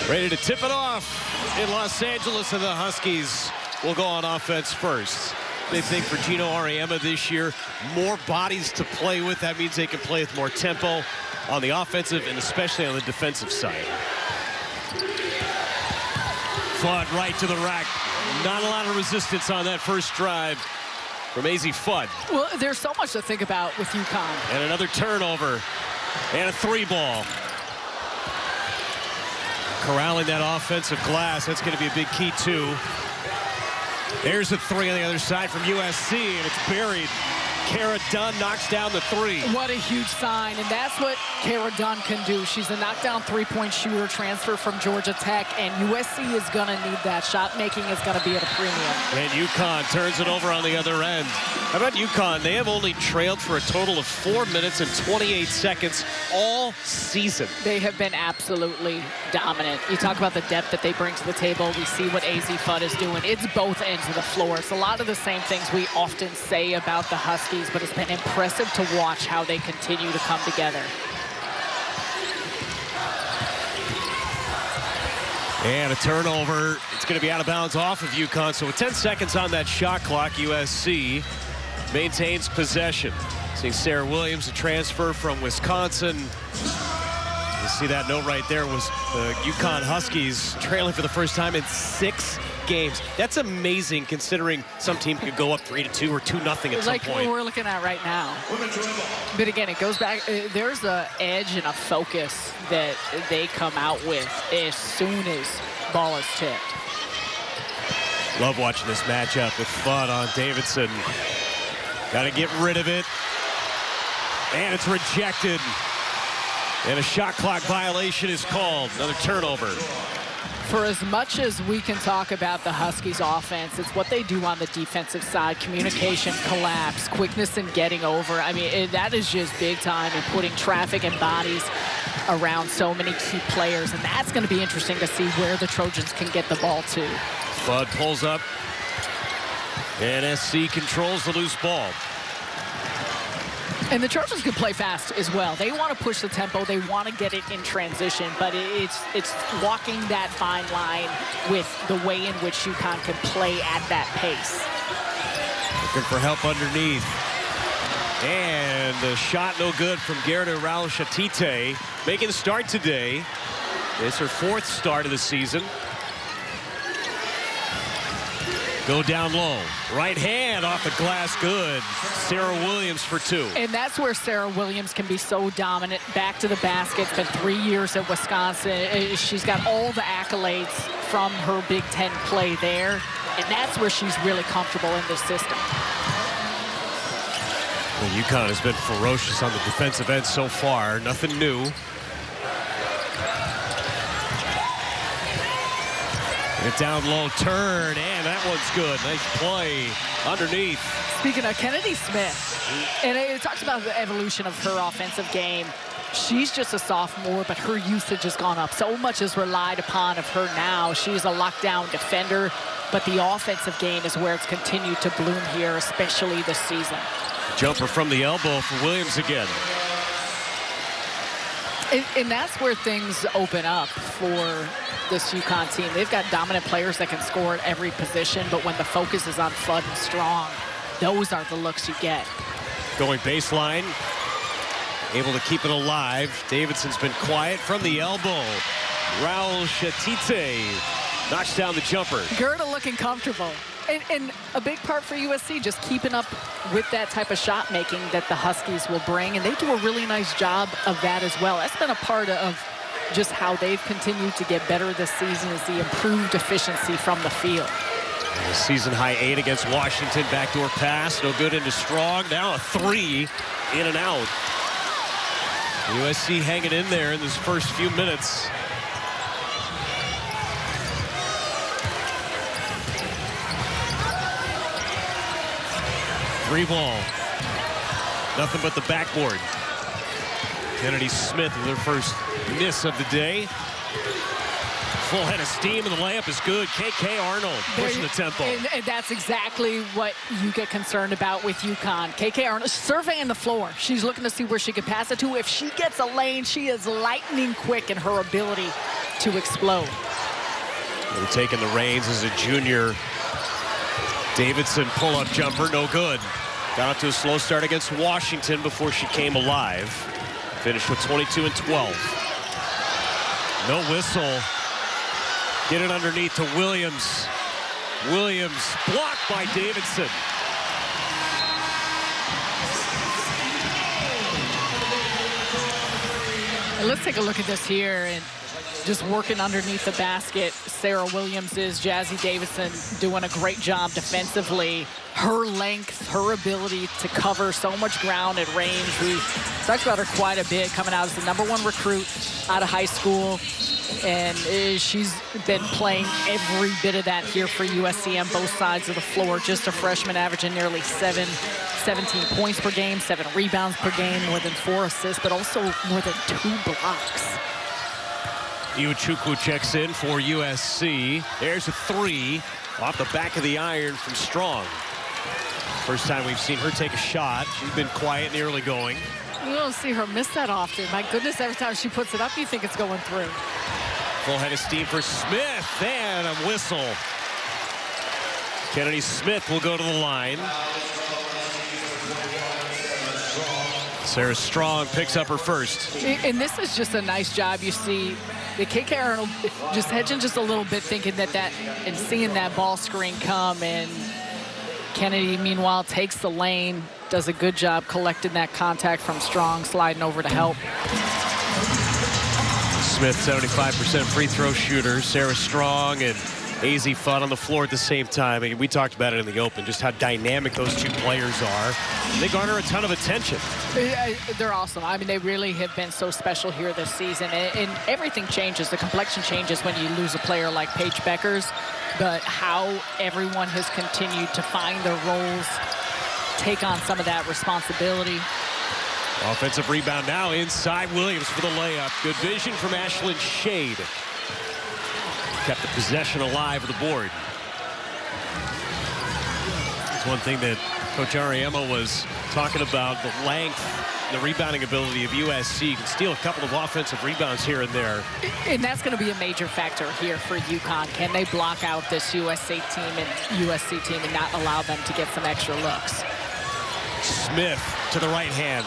Ready to tip it off in Los Angeles, and the Huskies will go on offense first. They think for Gino Auriemma this year, more bodies to play with. That means they can play with more tempo on the offensive and especially on the defensive side. Fudd right to the rack. Not a lot of resistance on that first drive from AZ Fudd. Well, there's so much to think about with UConn. And another turnover and a 3-ball. Corralling that offensive glass, that's going to be a big key too. There's a 3 on the other side from USC, and it's buried. Kara Dunn knocks down the 3. What a huge sign, and that's what Kara Dunn can do. She's a knockdown three-point shooter, transfer from Georgia Tech, and USC is going to need that. Shot making is going to be at a premium. And UConn turns it over on the other end. How about UConn? They have only trailed for a total of 4 minutes and 28 seconds all season. They have been absolutely dominant. You talk about the depth that they bring to the table. We see what AZ Fudd is doing. It's both ends of the floor. It's a lot of the same things we often say about the Huskies, but it's been impressive to watch how they continue to come together. And a turnover. It's going to be out of bounds off of UConn. So with 10 seconds on that shot clock, USC maintains possession. Seeing Sarah Williams, a transfer from Wisconsin. You see that note right there was the UConn Huskies trailing for the first time in 6 games. That's amazing considering some team could go up 3-2 or 2-0 at some point. Like what we're looking at right now. But again, it goes back. There's an edge and a focus that they come out with as soon as ball is tipped. Love watching this matchup with Fudd on Davidson. Got to get rid of it. And it's rejected. And a shot clock violation is called. Another turnover. For as much as we can talk about the Huskies offense, it's what they do on the defensive side. Communication, collapse, quickness in getting over. I mean, that is just big time in putting traffic and bodies around so many key players. And that's going to be interesting to see where the Trojans can get the ball to. Fudd pulls up. And SC controls the loose ball. And the Trojans can play fast as well. They want to push the tempo. They want to get it in transition, but it's walking that fine line with the way in which UConn can play at that pace. Looking for help underneath. And the shot no good from Gerda Rausch-Atite. Making the start today. It's her 4th start of the season. Go down low. Right hand off the glass, good. Sarah Williams for 2. And that's where Sarah Williams can be so dominant. Back to the basket. It's been 3 years at Wisconsin. She's got all the accolades from her Big Ten play there. And that's where she's really comfortable in this system. Well, UConn has been ferocious on the defensive end so far. Nothing new. Get down low, turn, and that one's good. Nice play underneath. Speaking of Kennedy Smith, and it talks about the evolution of her offensive game. She's just a sophomore, but her usage has gone up. So much is relied upon of her now. She's a lockdown defender, but the offensive game is where it's continued to bloom here, especially this season. Jumper from the elbow for Williams again. And that's where things open up for this UConn team. They've got dominant players that can score at every position, but when the focus is on Fudd and Strong, those are the looks you get. Going baseline, able to keep it alive. Davidson's been quiet from the elbow. Rausch-Atite knocks down the jumper. Gerda looking comfortable. And a big part for USC, just keeping up with that type of shot making that the Huskies will bring. And they do a really nice job of that as well. That's been a part of just how they've continued to get better this season, is the improved efficiency from the field. A season high 8 against Washington. Backdoor pass, no good into Strong. Now a 3, in and out. USC hanging in there in this first few minutes. Three ball. Nothing but the backboard. Kennedy Smith with her first miss of the day. Full head of steam, and the layup is good. KK Arnold pushing the tempo. And that's exactly what you get concerned about with UConn. KK Arnold surveying the floor. She's looking to see where she can pass it to. If she gets a lane, she is lightning quick in her ability to explode. Really taking the reins as a junior. Davidson pull-up jumper, no good. Got off to a slow start against Washington before she came alive. Finished with 22 and 12. No whistle. Get it underneath to Williams. Williams blocked by Davidson. And let's take a look at this here. And just working underneath the basket. Sarah Williams is Jazzy Davidson doing a great job defensively. Her length, her ability to cover so much ground at range. We talked about her quite a bit, coming out as the #1 recruit out of high school. And she's been playing every bit of that here for USC on both sides of the floor. Just a freshman, averaging nearly 17 points per game, 7 rebounds per game, more than 4 assists, but also more than 2 blocks. Iwuchukwu checks in for USC. There's a 3 off the back of the iron from Strong. First time we've seen her take a shot. She's been quiet in the early going. You don't see her miss that often. My goodness, every time she puts it up, you think it's going through. Full head of steam for Smith, and a whistle. Kennedy Smith will go to the line. Sarah Strong picks up her first. And this is just a nice job. You see the KK Arnold just hedging just a little bit, thinking that and seeing that ball screen come. And Kennedy, meanwhile, takes the lane, does a good job collecting that contact from Strong, sliding over to help. Smith, 75% free throw shooter. Sarah Strong and AZ Fudd on the floor at the same time. I mean, we talked about it in the open, just how dynamic those two players are. They garner a ton of attention. They're awesome. I mean, they really have been so special here this season. And everything changes. The complexion changes when you lose a player like Paige Beckers. But how everyone has continued to find their roles, take on some of that responsibility. Offensive rebound now inside Williams for the layup. Good vision from Ashlyn Shade. Kept the possession alive with the board. It's one thing that Coach Ariema was talking about, the length, the rebounding ability of USC. You can steal a couple of offensive rebounds here and there. And that's going to be a major factor here for UConn. Can they block out this USC team and not allow them to get some extra looks? Smith to the right hand.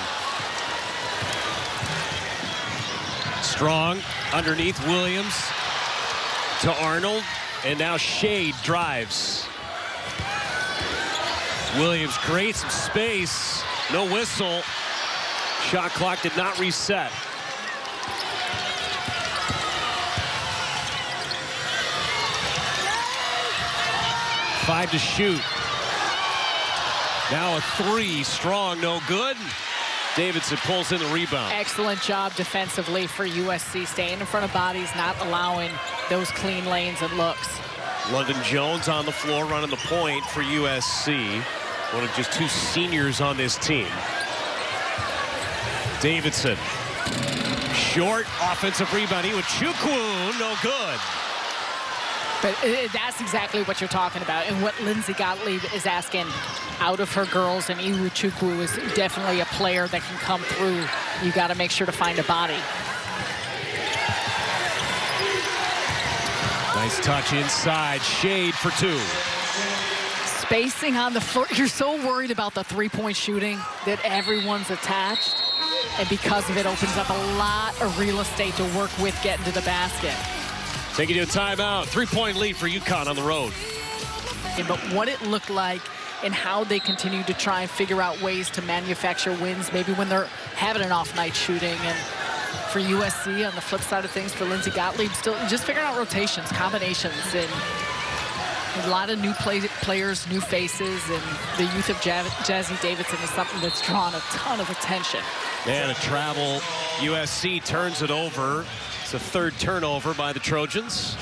Strong underneath Williams to Arnold, and now Shade drives. Williams creates some space. No whistle. Shot clock did not reset. Five to shoot. Now a 3. Strong, no good. Davidson pulls in the rebound. Excellent job defensively for USC, staying in front of bodies, not allowing those clean lanes and looks. London Jones on the floor running the point for USC. One of just 2 seniors on this team. Davidson. Short offensive rebound. Iwuchukwu, no good. But that's exactly what you're talking about, and what Lindsay Gottlieb is asking out of her girls. And Iwuchukwu is definitely a player that can come through. You got to make sure to find a body. Nice touch inside. Shade for 2. Spacing on the floor. You're so worried about the three-point shooting that everyone's attached. And because of it, opens up a lot of real estate to work with getting to the basket. Taking you a timeout. 3-point lead for UConn on the road. But what it looked like and how they continue to try and figure out ways to manufacture wins, maybe when they're having an off night shooting. And for USC, on the flip side of things, for Lindsay Gottlieb, still just figuring out rotations, combinations, and a lot of new players, new faces, and the youth of Jazzy Davidson is something that's drawn a ton of attention. And a travel. USC turns it over. It's a 3rd turnover by the Trojans.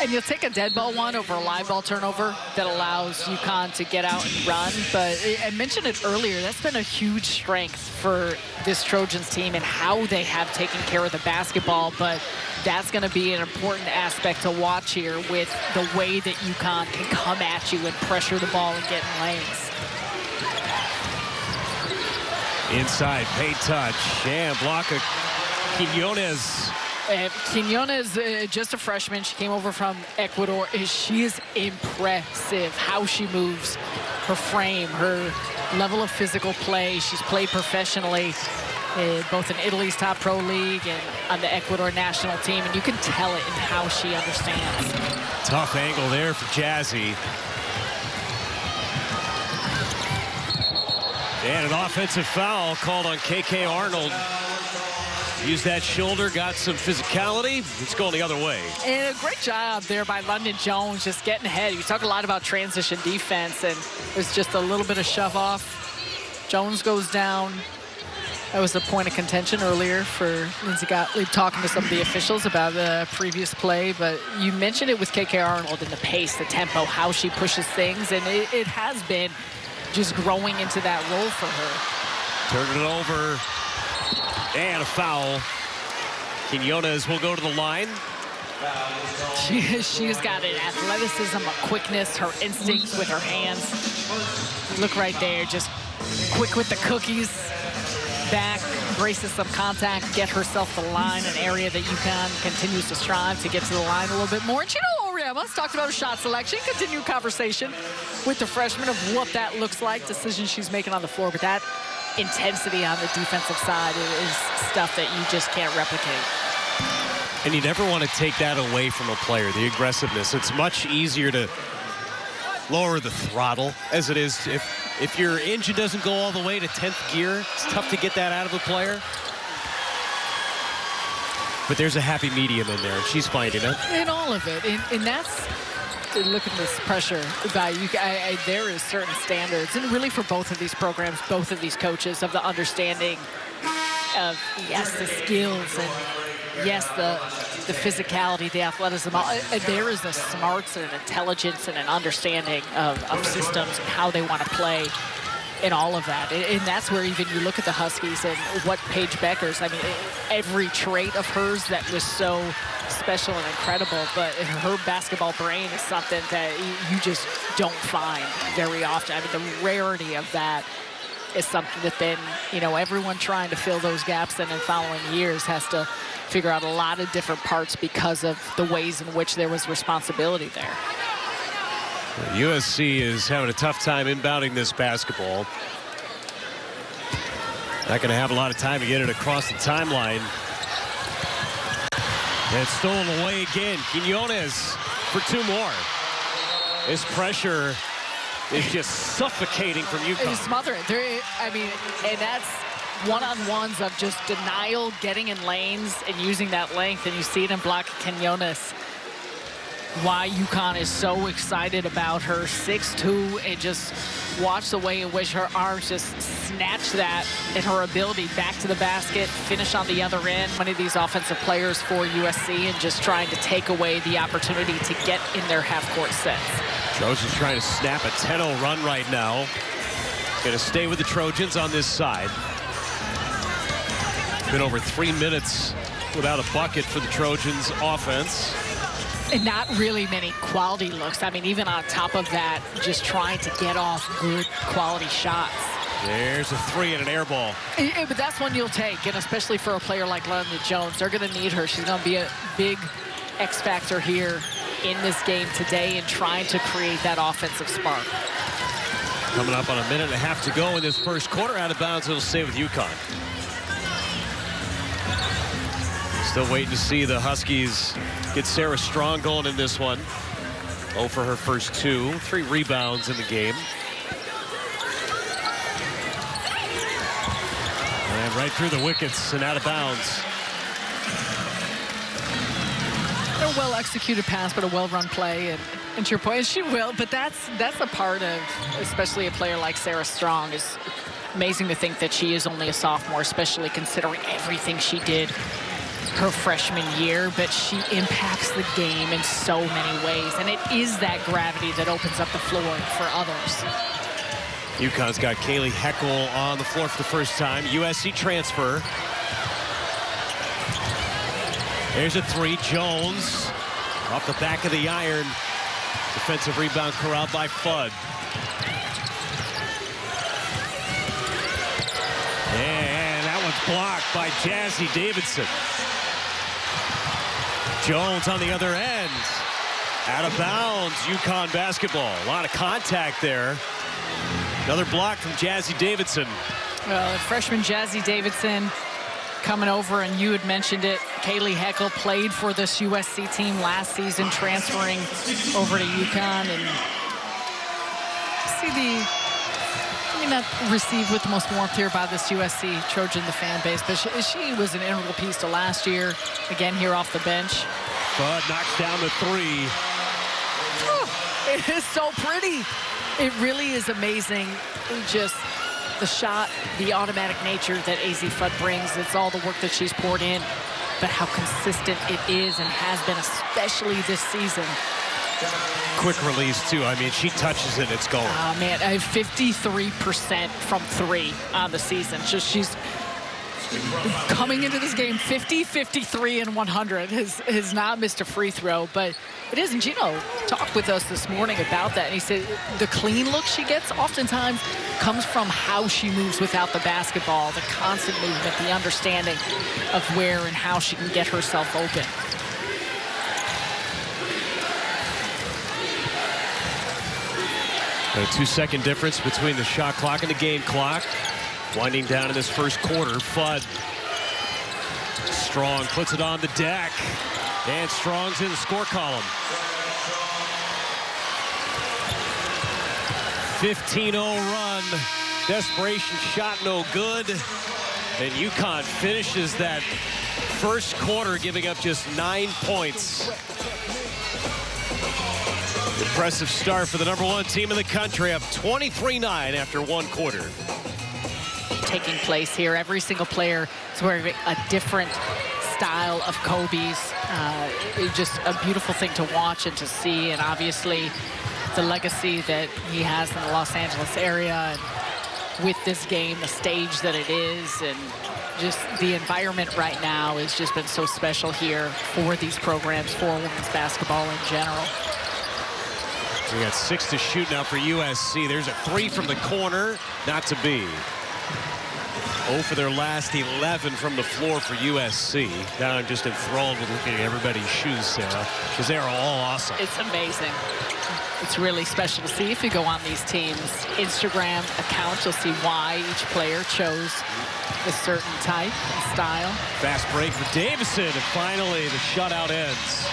And you'll take a dead ball one over a live ball turnover that allows UConn to get out and run. But I mentioned it earlier, that's been a huge strength for this Trojans team and how they have taken care of the basketball. But that's going to be an important aspect to watch here with the way that UConn can come at you and pressure the ball and get in lanes. Inside, pay touch, and block of Quinones. Quiñones, just a freshman. She came over from Ecuador. She is impressive how she moves, her frame, her level of physical play. She's played professionally, both in Italy's top pro league and on the Ecuador national team, and you can tell it in how she understands. Tough angle there for Jazzy. And an offensive foul called on KK Arnold. Used that shoulder, got some physicality. It's going the other way. And a great job there by London Jones, just getting ahead. You talk a lot about transition defense, and it's just a little bit of shove off. Jones goes down. That was a point of contention earlier for Lindsey Gottlieb talking to some of the officials about the previous play. But you mentioned it with KK Arnold and the pace, the tempo, how she pushes things, and it has been just growing into that role for her. Turning it over. And a foul. Quinones will go to the line. She's got an athleticism, a quickness, her instincts with her hands. Look right there, just quick with the cookies. Back, braces some contact, get herself the line, an area that UConn continues to strive to get to the line a little bit more. And Chino Ramos talked about her shot selection, continued conversation with the freshman of what that looks like, decisions she's making on the floor, but that intensity on the defensive side is stuff that you just can't replicate. And you never want to take that away from a player, the aggressiveness. It's much easier to lower the throttle as it is if your engine doesn't go all the way to 10th gear. It's tough to get that out of a player. But there's a happy medium in there, and she's finding it. In all of it, and that's, look at this pressure by you. There is certain standards, and really for both of these programs, both of these coaches, of the understanding of, yes, the skills, and yes, the physicality, the athleticism. There is a smarts and an intelligence and an understanding of systems and how they want to play in all of that. And that's where even you look at the Huskies and what Paige Becker's, I mean, every trait of hers that was so special and incredible, but her basketball brain is something that you just don't find very often. I mean, the rarity of that is something that then, you know, everyone trying to fill those gaps then in following years has to figure out a lot of different parts because of the ways in which there was responsibility there. USC is having a tough time inbounding this basketball. Not going to have a lot of time to get it across the timeline. And it's stolen away again. Quinones for two more. This pressure is just suffocating from UConn. It's smothering. I mean, and that's one-on-ones of just denial, getting in lanes and using that length, and you see it in block Quinones. Why UConn is so excited about her 6'2", and just watch the way in which her arms just snatch that and her ability back to the basket, finish on the other end. One of these offensive players for USC and just trying to take away the opportunity to get in their half-court sets. Trojans trying to snap a 10-0 run right now. Going to stay with the Trojans on this side. Been over 3 minutes without a bucket for the Trojans offense. And not really many quality looks. I mean, even on top of that, just trying to get off good quality shots. There's a three and an air ball. But that's one you'll take, and especially for a player like London Jones. They're going to need her. She's going to be a big X factor here in this game today and trying to create that offensive spark. Coming up on a minute and a half to go in this first quarter. Out of bounds, it'll stay with UConn. Still waiting to see the Huskies get Sarah Strong going in this one. 0 for her first 2. 3 rebounds in the game. And right through the wickets and out of bounds. A well-executed pass, but a well-run play. And to your point, she will, but that's a part of, especially a player like Sarah Strong. Is amazing to think that she is only a sophomore, especially considering everything she did her freshman year, but she impacts the game in so many ways, and it is that gravity that opens up the floor for others. UConn's got Kaylee Heckel on the floor for the first time. USC transfer. There's a three. Jones off the back of the iron. Defensive rebound corralled by Fudd. And that one's blocked by Jazzy Davidson. Jones on the other end. Out of bounds, UConn basketball. A lot of contact there. Another block from Jazzy Davidson. Well, freshman Jazzy Davidson coming over, and you had mentioned it. Kaylee Heckel played for this USC team last season, transferring over to UConn, and see not received with the most warmth here by this USC Trojan, the fan base, but she was an integral piece to last year. Again, here off the bench. Bud knocks down the three. It is so pretty. It really is amazing. Just the shot, the automatic nature that AZ Fudd brings. It's all the work that she's poured in, but how consistent it is and has been, especially this season. Quick release, too. I mean, she touches it, it's going. Oh, man, 53% from three on the season. She's coming into this game 50, 53, and 100. Has not missed a free throw, but it is. And Gino talked with us this morning about that, and he said the clean look she gets oftentimes comes from how she moves without the basketball, the constant movement, the understanding of where and how she can get herself open. A 2-second difference between the shot clock and the game clock. Winding down in this first quarter, Fudd. Strong puts it on the deck. And Strong's in the score column. 15-0 run. Desperation shot no good. And UConn finishes that first quarter giving up just 9 points. Impressive start for the #1 team in the country, up 23-9 after one quarter. Taking place here, every single player is wearing a different style of Kobe's. It's just a beautiful thing to watch and to see, and obviously the legacy that he has in the Los Angeles area, and with this game, the stage that it is, and just the environment right now has just been so special here for these programs, for women's basketball in general. We got 6 to shoot now for USC. There's a 3 from the corner, not to be. 0 for their last 11 from the floor for USC. Now I'm just enthralled with looking at everybody's shoes, Sarah, because they are all awesome. It's amazing. It's really special to see. If you go on these teams' Instagram accounts, you'll see why each player chose a certain type and style. Fast break for Davison, and finally the shutout ends.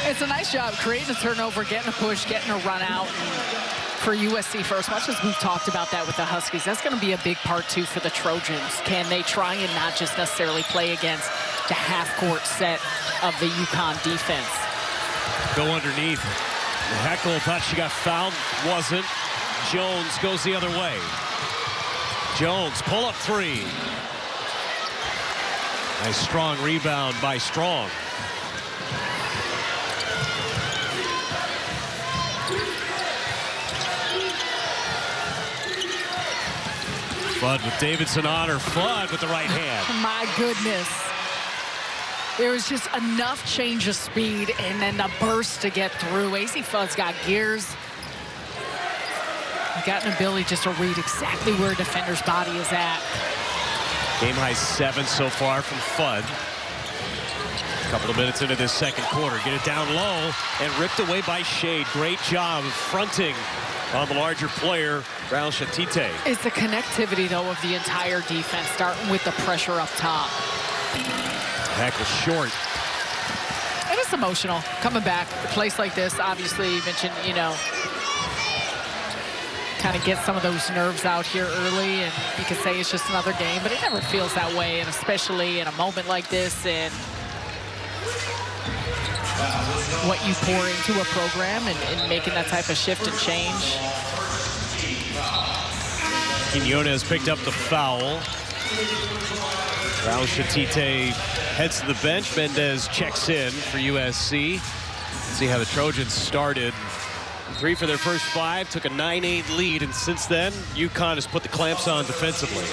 It's a nice job creating a turnover, getting a push, getting a run out. For USC, for as much as we've talked about that with the Huskies, that's going to be a big part, too, for the Trojans. Can they try and not just necessarily play against the half-court set of the UConn defense? Go underneath. Heckel thought she got fouled. Wasn't. Jones goes the other way. Jones, pull-up 3. Nice strong rebound by Strong. Fudd with Davidson on her. Fudd with the right hand. My goodness. There was just enough change of speed and then the burst to get through. AZ Fudd's got gears. He's got an ability just to read exactly where a defender's body is at. Game high 7 so far from Fudd. A couple of minutes into this second quarter. Get it down low and ripped away by Shade. Great job of fronting on the larger player, Raul Shatite. It's the connectivity, though, of the entire defense, starting with the pressure up top. Heckel short. And it's emotional. Coming back, a place like this, obviously, you mentioned, kind of get some of those nerves out here early, and you can say it's just another game, but it never feels that way, and especially in a moment like this, and what you pour into a program and making that type of shift and change. Quinones picked up the foul. Raul Shatite heads to the bench. Mendez checks in for USC. See how the Trojans started. 3 for their first 5, took a 9-8 lead, and since then, UConn has put the clamps on defensively.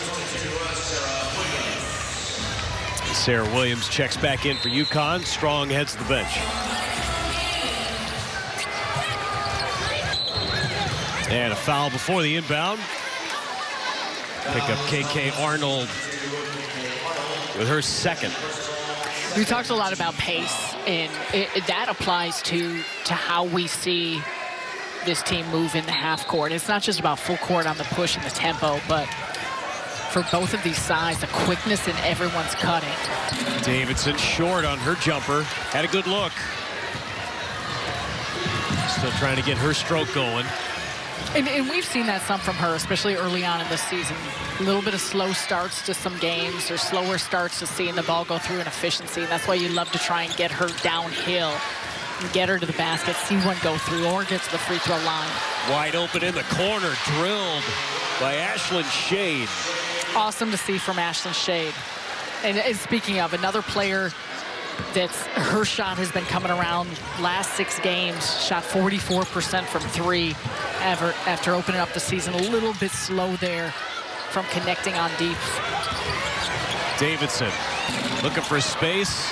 Sarah Williams checks back in for UConn. Strong heads to the bench. And a foul before the inbound. Pick up KK Arnold with her second. We talked a lot about pace And that applies to how we see this team move in the half court. It's not just about full court on the push and the tempo, but for both of these sides, the quickness in everyone's cutting. Davidson short on her jumper. Had a good look. Still trying to get her stroke going. And we've seen that some from her, especially early on in the season. A little bit of slow starts to some games or slower starts to seeing the ball go through in efficiency. That's why you love to try and get her downhill and get her to the basket, see one go through, or get to the free throw line. Wide open in the corner, drilled by Ashlyn Shade. Awesome to see from Ashlyn Shade. And speaking of, another player that's her shot has been coming around last 6 games, shot 44% from 3 after opening up the season. A little bit slow there from connecting on deep. Davidson looking for space.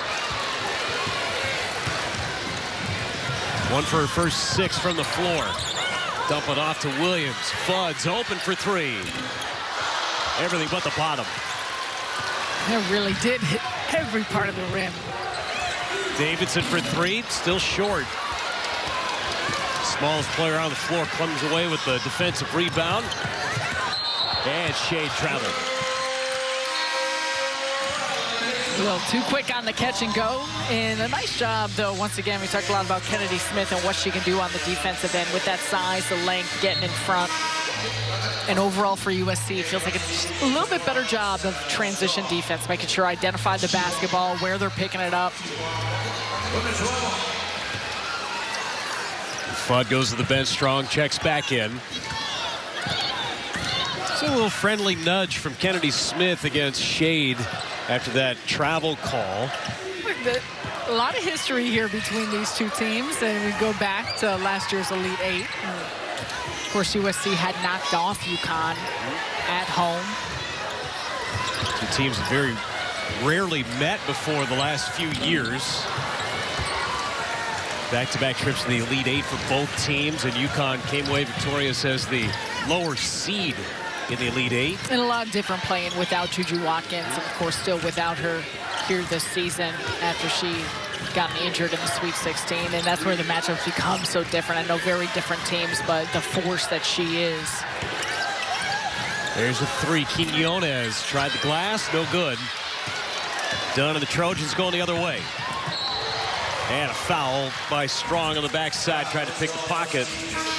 One for her first 6 from the floor. Dump it off to Williams. Fudd's open for 3. Everything but the bottom. It really did hit every part of the rim. Davidson for 3, still short. Smallest player on the floor comes away with the defensive rebound. And Shade traveled. A little too quick on the catch and go. And a nice job, though. Once again, we talked a lot about Kennedy Smith and what she can do on the defensive end with that size, the length, getting in front. And overall for USC, it feels like a little bit better job of transition defense, making sure I identify the basketball, where they're picking it up. Fudd goes to the bench strong, checks back in. It's a little friendly nudge from Kennedy Smith against Shade after that travel call. A lot of history here between these two teams, and we go back to last year's Elite 8. Of course, USC had knocked off UConn at home. Two teams have very rarely met before the last few years. Back-to-back trips to the Elite 8 for both teams, and UConn came away victorious as the lower seed in the Elite 8. And a lot of different playing without Juju Watkins, and of course still without her here this season after she got injured in the Sweet 16, and that's where the matchups become so different. I know very different teams, but the force that she is. There's a 3. Quinones tried the glass, no good. Dunn and the Trojans going the other way. And a foul by Strong on the backside, trying to pick the pocket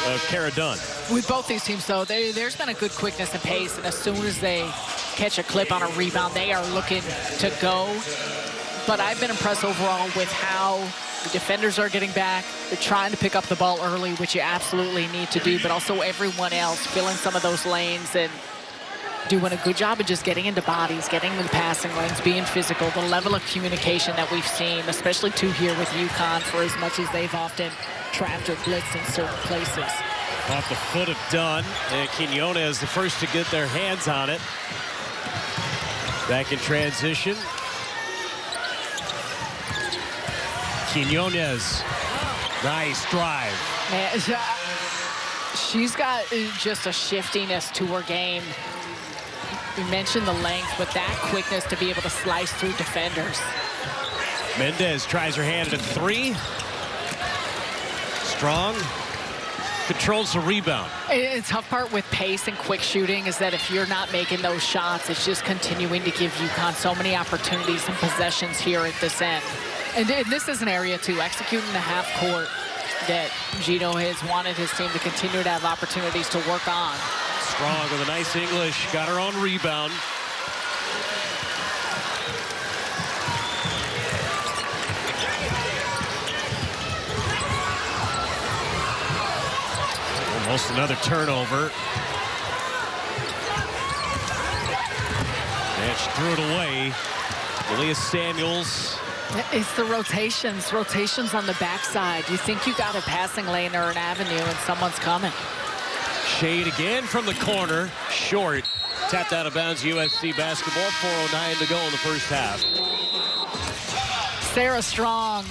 of Kara Dunn. With both these teams, though, there's been a good quickness and pace, and as soon as they catch a clip on a rebound, they are looking to go. But I've been impressed overall with how the defenders are getting back. They're trying to pick up the ball early, which you absolutely need to do, but also everyone else filling some of those lanes and doing a good job of just getting into bodies, getting into the passing lanes, being physical. The level of communication that we've seen, especially too here with UConn, for as much as they've often trapped or blitzed in certain places. Off the foot of Dunn, and Quinones the first to get their hands on it. Back in transition. Quinones, nice drive. Man, she's got just a shiftiness to her game. We mentioned the length, but that quickness to be able to slice through defenders. Mendez tries her hand at a 3. Strong controls the rebound. The tough part with pace and quick shooting is that if you're not making those shots, it's just continuing to give UConn so many opportunities and possessions here at this end. And this is an area, too, executing the half court that Gino has wanted his team to continue to have opportunities to work on. Strong with a nice English, got her own rebound. Almost another turnover. And she threw it away. Elias Samuels. It's the rotations on the backside. You think you got a passing lane or an avenue and someone's coming. Shade again from the corner, short. Tapped out of bounds, USC basketball. 4:09 to go in the first half. Sarah Strong,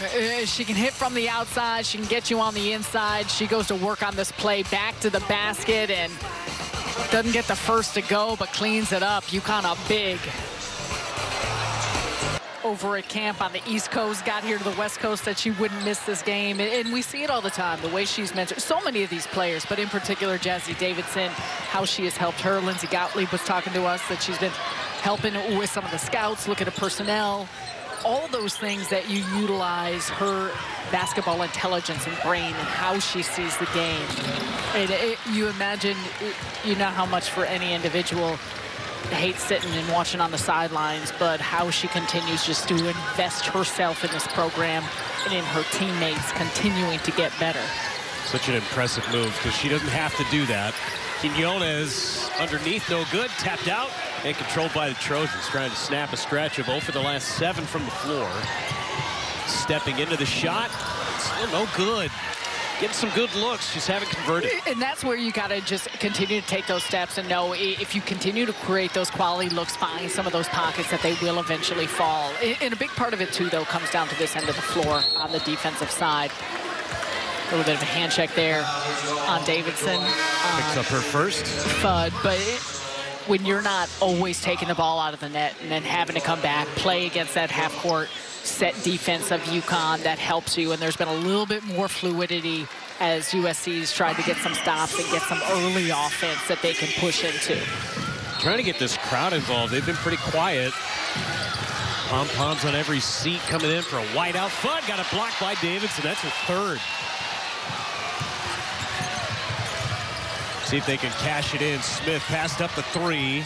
she can hit from the outside. She can get you on the inside. She goes to work on this play back to the basket and doesn't get the first to go, but cleans it up. UConn up big. over at camp on the East Coast, got here to the West Coast, that she wouldn't miss this game. And we see it all the time, the way she's mentored so many of these players, but in particular Jazzy Davidson, how she has helped her. Lindsey Gottlieb was talking to us that she's been helping with some of the scouts, look at the personnel, all those things that you utilize her basketball intelligence and brain and how she sees the game. And you imagine, you know how much for any individual hates sitting and watching on the sidelines, but how she continues just to invest herself in this program and in her teammates continuing to get better. Such an impressive move because she doesn't have to do that. Quinones underneath, no good, tapped out and controlled by the Trojans, trying to snap a stretch of 0 for the last 7 from the floor. Stepping into the shot, still no good. Getting some good looks, just haven't converted. And that's where you got to just continue to take those steps and know if you continue to create those quality looks, find some of those pockets that they will eventually fall. And a big part of it, too, though, comes down to this end of the floor on the defensive side. A little bit of a hand check there on Davidson. Picks up her first. But when you're not always taking the ball out of the net and then having to come back, play against that half-court set defense of UConn, that helps you. And there's been a little bit more fluidity as USC's tried to get some stops and get some early offense that they can push into. Trying to get this crowd involved. They've been pretty quiet. Pom-poms on every seat coming in for a wide out. Fudd got a block by Davidson. That's her third. See if they can cash it in. Smith passed up the 3.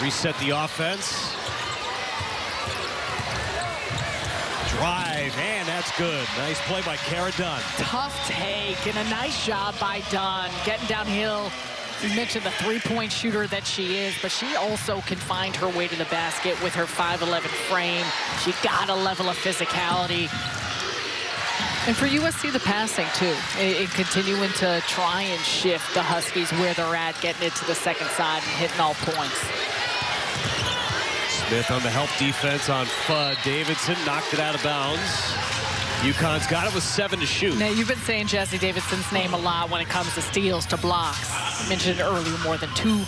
Reset the offense. Drive, and that's good. Nice play by Kara Dunn. Tough take, and a nice job by Dunn. Getting downhill. You mentioned the three-point shooter that she is, but she also can find her way to the basket with her 5'11" frame. She got a level of physicality. And for USC, the passing, too. And continuing to try and shift the Huskies where they're at, getting it to the second side and hitting all points. Smith on the help defense on Fudd. Davidson knocked it out of bounds. UConn's got it with 7 to shoot. Now, you've been saying Jazzy Davidson's name a lot when it comes to steals to blocks. I mentioned it earlier, more than 2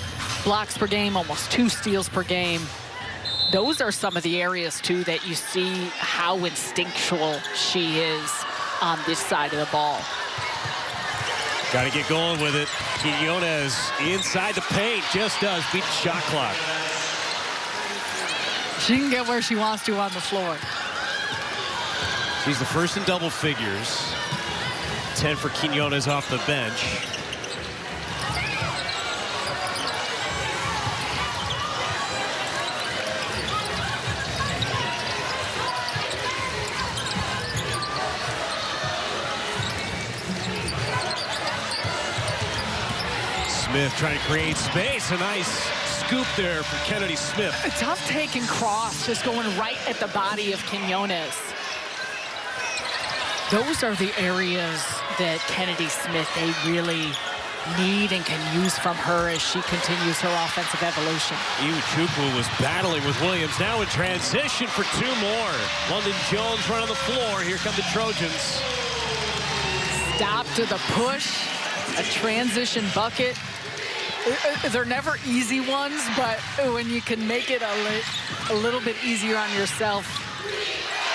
blocks per game, almost 2 steals per game. Those are some of the areas, too, that you see how instinctual she is on this side of the ball. Got to get going with it. Quinones inside the paint, just does beat the shot clock. She can get where she wants to on the floor. She's the first in double figures. 10 for Quinones off the bench. Smith trying to create space. A nice scoop there for Kennedy Smith. A tough take and cross, just going right at the body of Quinones. Those are the areas that Kennedy Smith, they really need and can use from her as she continues her offensive evolution. Iwuchukwu was battling with Williams. Now in transition for 2 more. London Jones running the floor. Here come the Trojans. Stop to the push. A transition bucket. They're never easy ones, but when you can make it a little bit easier on yourself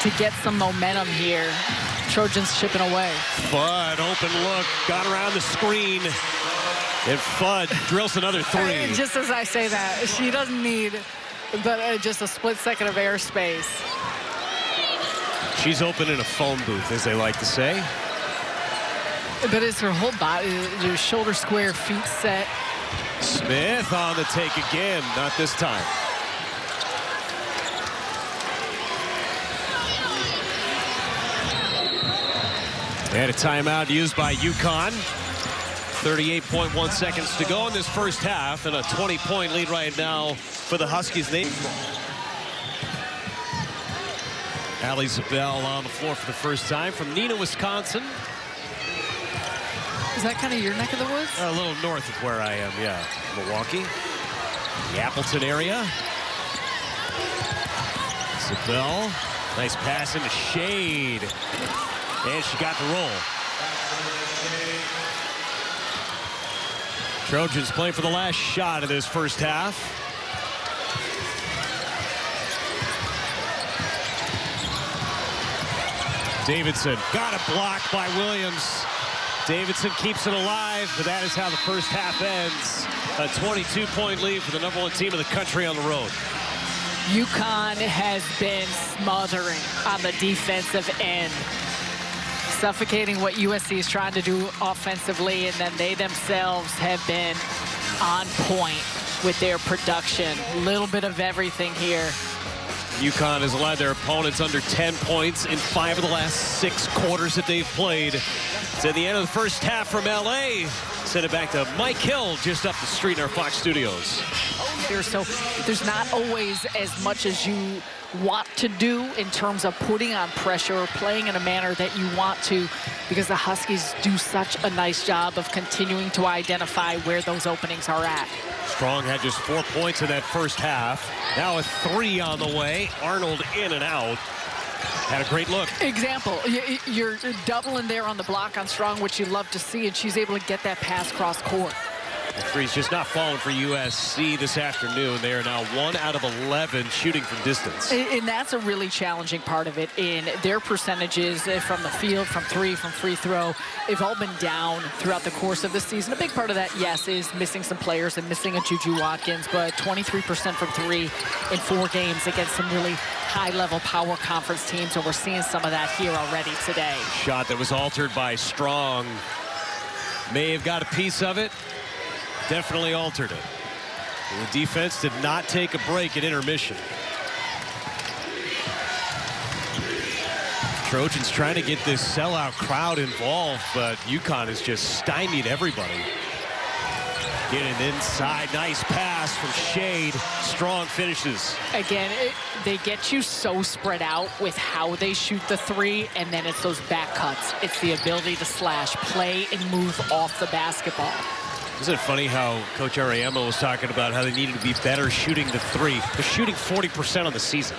to get some momentum here, Trojans chipping away. Fudd, open look, got around the screen, and Fudd drills another 3. Just as I say that, she doesn't need but just a split second of airspace. She's open in a phone booth, as they like to say. But it's her whole body, her shoulder square, feet set. Smith on the take again, not this time. And a timeout used by UConn. 38.1 seconds to go in this first half, and a 20-point lead right now for the Huskies. Allie Zabel on the floor for the first time from Neenah, Wisconsin. Is that kind of your neck of the woods? A little north of where I am, yeah. Milwaukee, the Appleton area. Zabel, nice pass into shade. And she got the roll. Trojans playing for the last shot of this first half. Davidson got a block by Williams. Davidson keeps it alive, but that is how the first half ends. A 22-point lead for the #1 team in the country on the road. UConn has been smothering on the defensive end, suffocating what USC is trying to do offensively, and then they themselves have been on point with their production. A little bit of everything here. UConn has allowed their opponents under 10 points in 5 of the last 6 quarters that they've played. It's at the end of the first half from LA. Send it back to Mike Hill just up the street in our Fox studios. So there's not always as much as you want to do in terms of putting on pressure or playing in a manner that you want to, because the Huskies do such a nice job of continuing to identify where those openings are at. Strong had just 4 points in that first half. Now a 3 on the way. Arnold in and out. Had a great look. Example, you're doubling there on the block on Strong, which you love to see, and she's able to get that pass cross court. The three's just not falling for USC this afternoon. They are now 1 out of 11 shooting from distance. And that's a really challenging part of it. In their percentages from the field, from 3, from free throw, they've all been down throughout the course of the season. A big part of that, yes, is missing some players and missing a Juju Watkins, but 23% from 3 in 4 games against some really high-level power conference teams, and we're seeing some of that here already today. Shot that was altered by Strong. May have got a piece of it. Definitely altered it. The defense did not take a break at intermission. Trojans trying to get this sellout crowd involved, but UConn has just stymied everybody. Getting inside, nice pass from Shade. Strong finishes. Again, they get you so spread out with how they shoot the 3, and then it's those back cuts. It's the ability to slash, play, and move off the basketball. Isn't it funny how Coach Ariema was talking about how they needed to be better shooting the 3? They're shooting 40% on the season.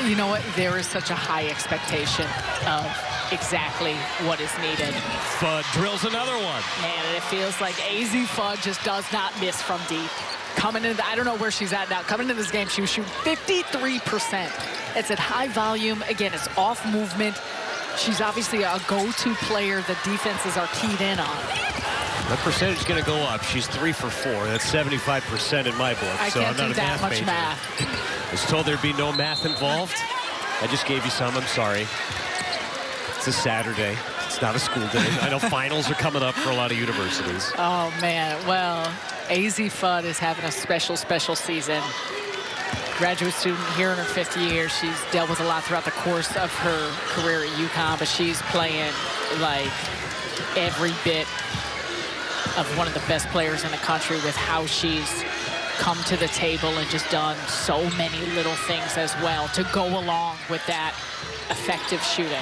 You know what? There is such a high expectation of exactly what is needed. Fudd drills another one. Man, and it feels like AZ Fudd just does not miss from deep. Coming in, I don't know where she's at now. Coming into this game, she was shooting 53%. It's at high volume. Again, it's off movement. She's obviously a go-to player that defenses are keyed in on. That percentage is going to go up. She's 3 for 4. That's 75% in my book. I so can't I'm not do a that much major. math. I was told there'd be no math involved. I just gave you some. I'm sorry. It's a Saturday. It's not a school day. I know finals are coming up for a lot of universities. Oh, man. Well, AZ Fudd is having a special, special season. Graduate student here in her 5th year. She's dealt with a lot throughout the course of her career at UConn, but she's playing like every bit of one of the best players in the country with how she's come to the table and just done so many little things as well to go along with that effective shooting.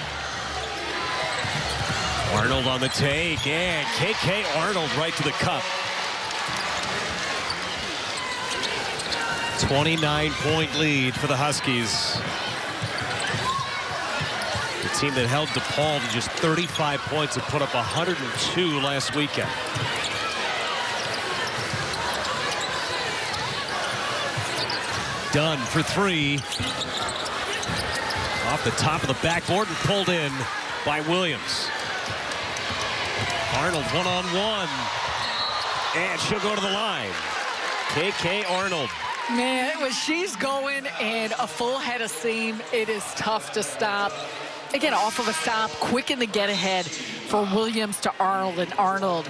Arnold on the take, and KK Arnold right to the cup. 29-point lead for the Huskies. The team that held DePaul to just 35 points and put up 102 last weekend. Dunn for 3. Off the top of the backboard and pulled in by Williams. Arnold one-on-one. And she'll go to the line. KK Arnold. Man, when she's going and a full head of steam, it is tough to stop. Again, off of a stop, quick in the get-ahead for Williams to Arnold, and Arnold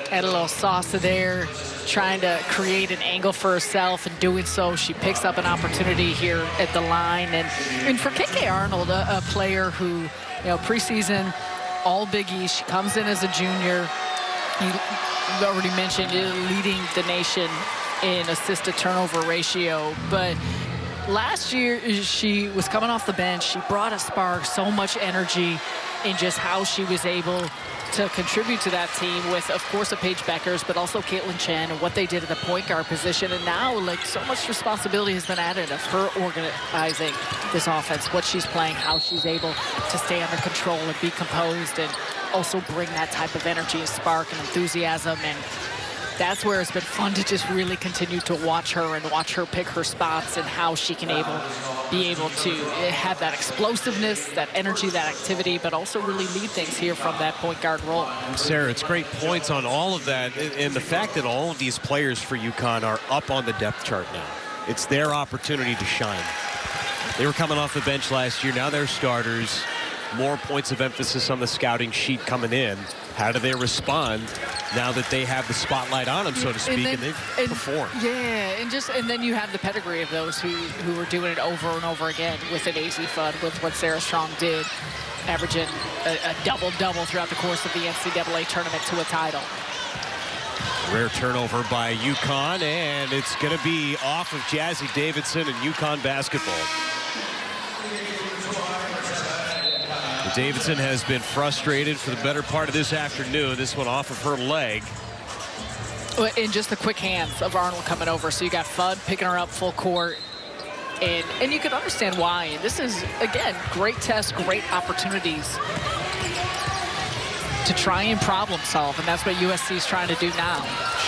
had a little salsa there, trying to create an angle for herself, and doing so, she picks up an opportunity here at the line. And for KK Arnold, a player who, you know, preseason, all Big East, she comes in as a junior. You already mentioned leading the nation in assist-to-turnover ratio, but last year she was coming off the bench. She brought a spark, so much energy in just how she was able to contribute to that team with, of course, a Paige Beckers, but also Caitlin Chen and what they did at the point guard position. And now, like, so much responsibility has been added of her organizing this offense, what she's playing, how she's able to stay under control and be composed and also bring that type of energy and spark and enthusiasm. And that's where it's been fun to just really continue to watch her and watch her pick her spots and how she can able be able to have that explosiveness, that energy, that activity, but also really lead things here from that point guard role. Sarah, it's great points on all of that, and the fact that all of these players for UConn are up on the depth chart now. It's their opportunity to shine. They were coming off the bench last year. Now they're starters. More points of emphasis on the scouting sheet coming in. How do they respond now that they have the spotlight on them, so to speak, and they've performed? Yeah, and then you have the pedigree of those who were doing it over and over again with an AZ Fudd, with what Sarah Strong did, averaging a double-double throughout the course of the NCAA tournament to a title. Rare turnover by UConn, and it's going to be off of Jazzy Davidson and UConn basketball. Davidson has been frustrated for the better part of this afternoon. This one off of her leg. And just the quick hands of Arnold coming over. So you got Fudd picking her up full court. And you can understand why. And this is, again, great test, great opportunities to try and problem solve. And that's what USC is trying to do now.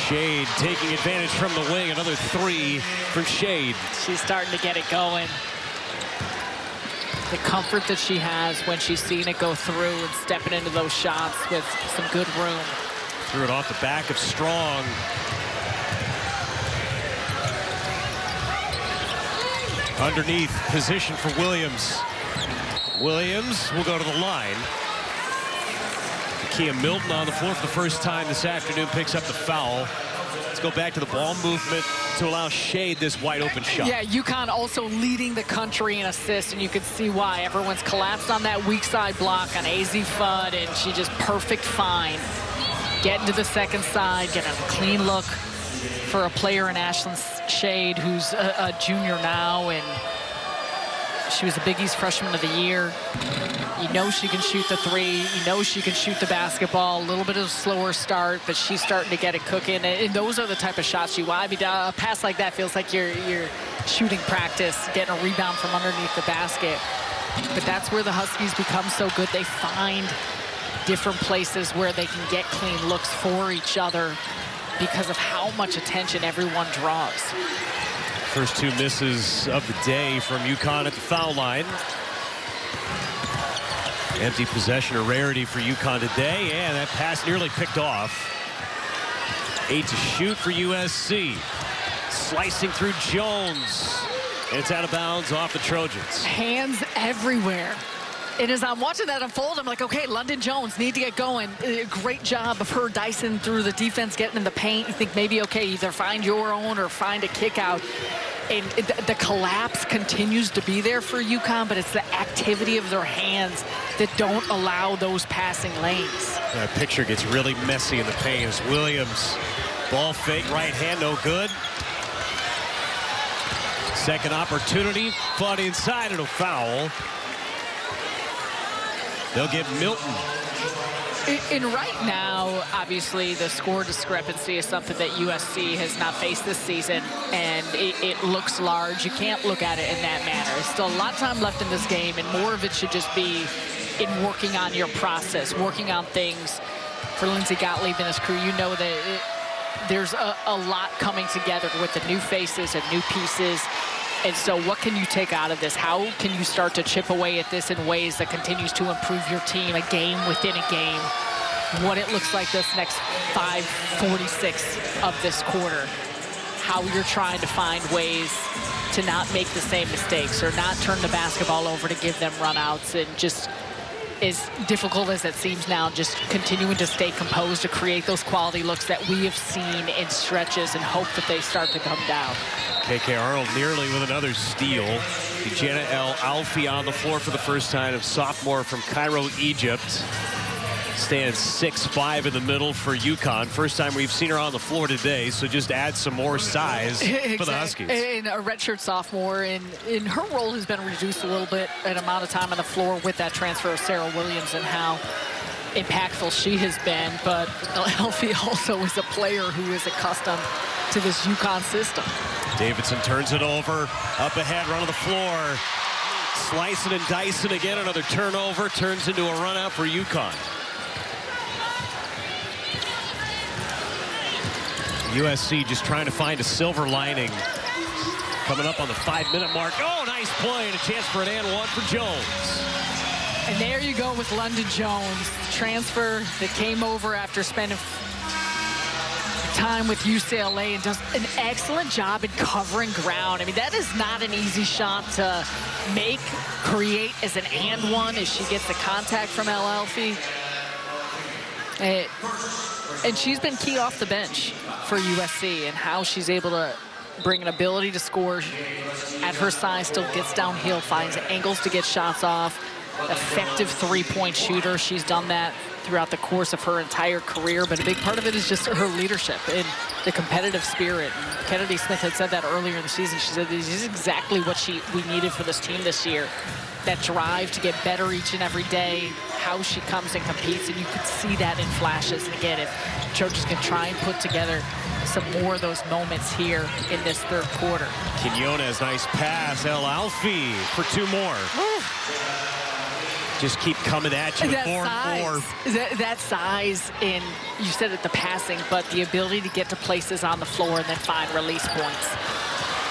Shade taking advantage from the wing. Another three from Shade. She's starting to get it going. The comfort that she has when she's seeing it go through and stepping into those shots with some good room. Threw it off the back of Strong. Underneath position for Williams. Williams will go to the line. Kia Milton on the floor for the first time this afternoon picks up the foul. Let's go back to the ball movement to allow Shade this wide open shot. Yeah, UConn also leading the country in assists, and you can see why. Everyone's collapsed on that weak side block on AZ Fudd, and she just perfect find. Getting to the second side, getting a clean look for a player in Ashlyn Shade, who's a junior now, and she was the Big East Freshman of the Year. You know she can shoot the three. You know she can shoot the basketball. A little bit of a slower start, but she's starting to get it cooking. And those are the type of shots you want. I mean, a pass like that feels like you're shooting practice, getting a rebound from underneath the basket. But that's where the Huskies become so good. They find different places where they can get clean looks for each other because of how much attention everyone draws. First two misses of the day from UConn at the foul line. Empty possession, a rarity for UConn today, and that pass nearly picked off. 8 to shoot for USC. Slicing through Jones. And it's out of bounds off the Trojans. Hands everywhere. And as I'm watching that unfold, I'm like, okay, London Jones need to get going. Great job of her dicing through the defense, getting in the paint. You think maybe, okay, either find your own or find a kick out. And the collapse continues to be there for UConn, but it's the activity of their hands that don't allow those passing lanes. That picture gets really messy in the paint as Williams, ball fake, right hand, no good. Second opportunity, Fudd inside, and a foul. They'll get Milton. And right now, obviously, the score discrepancy is something that USC has not faced this season, and it looks large. You can't look at it in that manner. There's still a lot of time left in this game, and more of it should just be in working on your process, working on things. For Lindsay Gottlieb and his crew, you know that there's a lot coming together with the new faces and new pieces. And so what can you take out of this? How can you start to chip away at this in ways that continues to improve your team, a game within a game? What it looks like this next 5:46 of this quarter. How you're trying to find ways to not make the same mistakes or not turn the basketball over to give them runouts, and just as difficult as it seems now, just continuing to stay composed to create those quality looks that we have seen in stretches and hope that they start to come down. KK Arnold nearly with another steal. Jenna El Alfi on the floor for the first time, a sophomore from Cairo, Egypt. Stands 6'5" in the middle for UConn. First time we've seen her on the floor today, so just add some more size for the Huskies. And a redshirt sophomore, and her role has been reduced a little bit an amount of time on the floor with that transfer of Sarah Williams and how impactful she has been. But Elfie also is a player who is accustomed to this UConn system. Davidson turns it over, up ahead, run of the floor. Slicing and dicing again, another turnover, turns into a run out for UConn. USC just trying to find a silver lining Coming up on the 5-minute mark. Oh, nice play and a chance for an and one for Jones. And there you go with London Jones, transfer that came over after spending time with UCLA and does an excellent job in covering ground. I mean, that is not an easy shot to make, create as an and one as she gets the contact from El Alfie. And she's been key off the bench for USC and how she's able to bring an ability to score at her size, still gets downhill, finds angles to get shots off. Effective three-point shooter. She's done that throughout the course of her entire career, but a big part of it is just her leadership and the competitive spirit. And Kennedy Smith had said that earlier in the season. She said this is exactly what we needed for this team this year. That drive to get better each and every day, how she comes and competes, and you could see that in flashes. And again, if Trojans can try and put together some more of those moments here in this third quarter. Quinones, nice pass. El Alfie for two more. Just keep coming at you with more and more. That size in, you said it, the passing, but the ability to get to places on the floor and then find release points.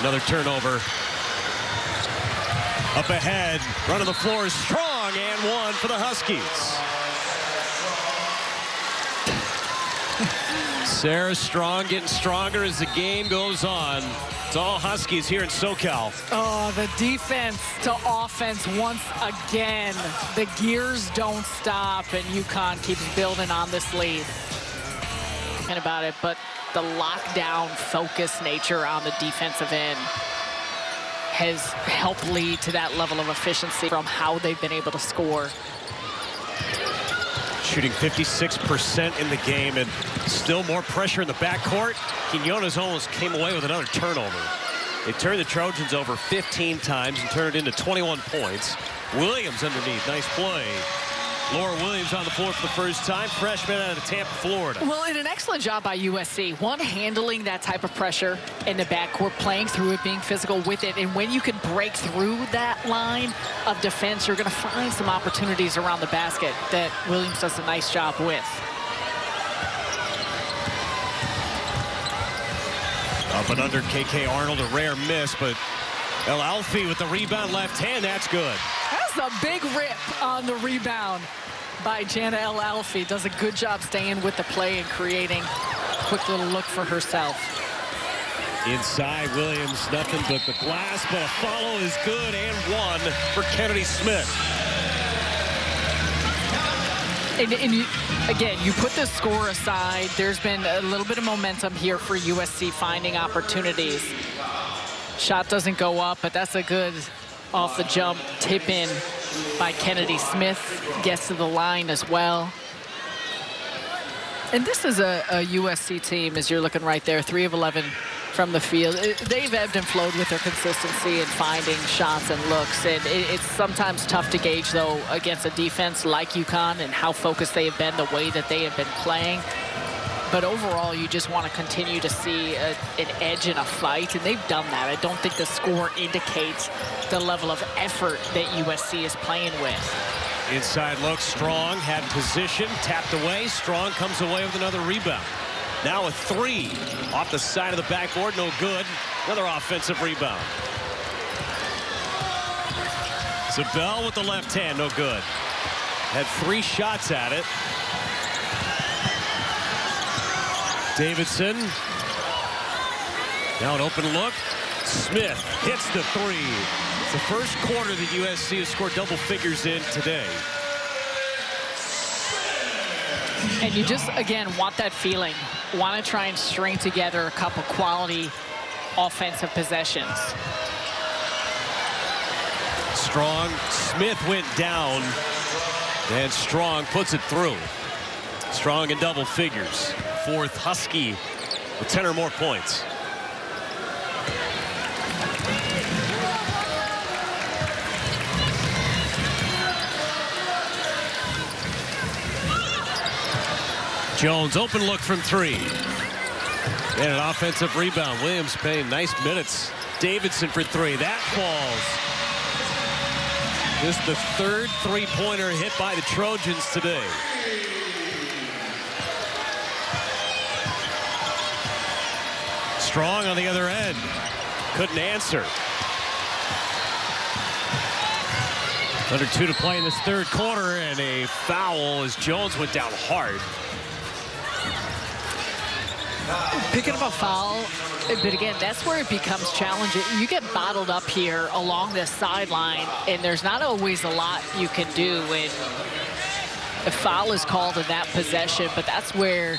Another turnover. Up ahead, run of the floor is strong, and one for the Huskies. Sarah Strong getting stronger as the game goes on. It's all Huskies here in SoCal. Oh, the defense to offense once again. The gears don't stop, and UConn keeps building on this lead. Thinking about it, but the lockdown focus nature on the defensive end has helped lead to that level of efficiency from how they've been able to score. Shooting 56% in the game, and still more pressure in the backcourt. Quinones almost came away with another turnover. They turned the Trojans over 15 times and turned it into 21 points. Williams underneath, nice play. Laura Williams on the floor for the first time, freshman out of Tampa, Florida. Well, and an excellent job by USC. One, handling that type of pressure in the backcourt, playing through it, being physical with it. And when you can break through that line of defense, you're going to find some opportunities around the basket that Williams does a nice job with. Up and under KK Arnold, a rare miss, but El Alfie with the rebound left hand, that's good. That's a big rip on the rebound by Jana El Alfie. Does a good job staying with the play and creating a quick little look for herself. Inside, Williams, nothing but the glass, but a follow is good, and one for Kennedy Smith. And again, you put the score aside, there's been a little bit of momentum here for USC finding opportunities. Shot doesn't go up, but that's a good off the jump tip in by Kennedy Smith. Gets to the line as well. And this is a USC team, as you're looking right there, 3 of 11 from the field. They've ebbed and flowed with their consistency in finding shots and looks. And it's sometimes tough to gauge, though, against a defense like UConn and how focused they have been, the way that they have been playing. But overall, you just want to continue to see an edge in a fight, and they've done that. I don't think the score indicates the level of effort that USC is playing with. Inside look, Strong had position, tapped away. Strong comes away with another rebound. Now a three off the side of the backboard, no good. Another offensive rebound. Zabel with the left hand, no good. Had 3 shots at it. Davidson. Now an open look. Smith hits the three. It's the first quarter that USC has scored double figures in today. And you just, again, want that feeling. Want to try and string together a couple quality offensive possessions. Strong. Smith went down. And Strong puts it through. Strong in double figures. 4th Husky with 10 or more points. Jones, open look from 3. And an offensive rebound. Williams paying nice minutes. Davidson for 3. That falls. This is the 3rd three-pointer hit by the Trojans today. Strong on the other end. couldn't answer. Under 2 to play in this third quarter, and a foul as Jones went down hard. Picking up a foul, but again, that's where it becomes challenging. You get bottled up here along this sideline, and there's not always a lot you can do when a foul is called in that possession, but that's where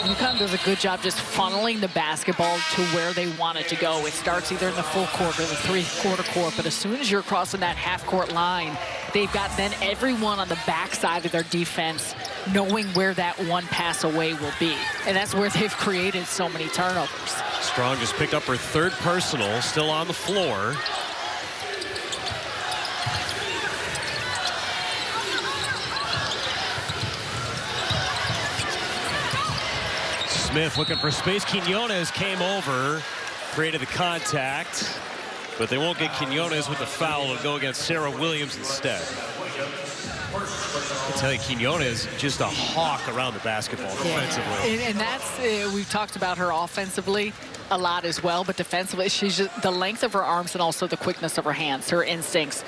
UConn does a good job just funneling the basketball to where they want it to go. It starts either in the full court or the three-quarter court, but as soon as you're crossing that half-court line, they've got then everyone on the backside of their defense knowing where that one pass away will be. And that's where they've created so many turnovers. Strong just picked up her third personal, still on the floor. Smith looking for space. Quinones came over, created the contact, but they won't get Quinones with the foul. It'll go against Sarah Williams instead. I tell you, Quinones just a hawk around the basketball defensively. And that's, we've talked about her offensively a lot as well, but defensively, she's just the length of her arms and also the quickness of her hands, her instincts,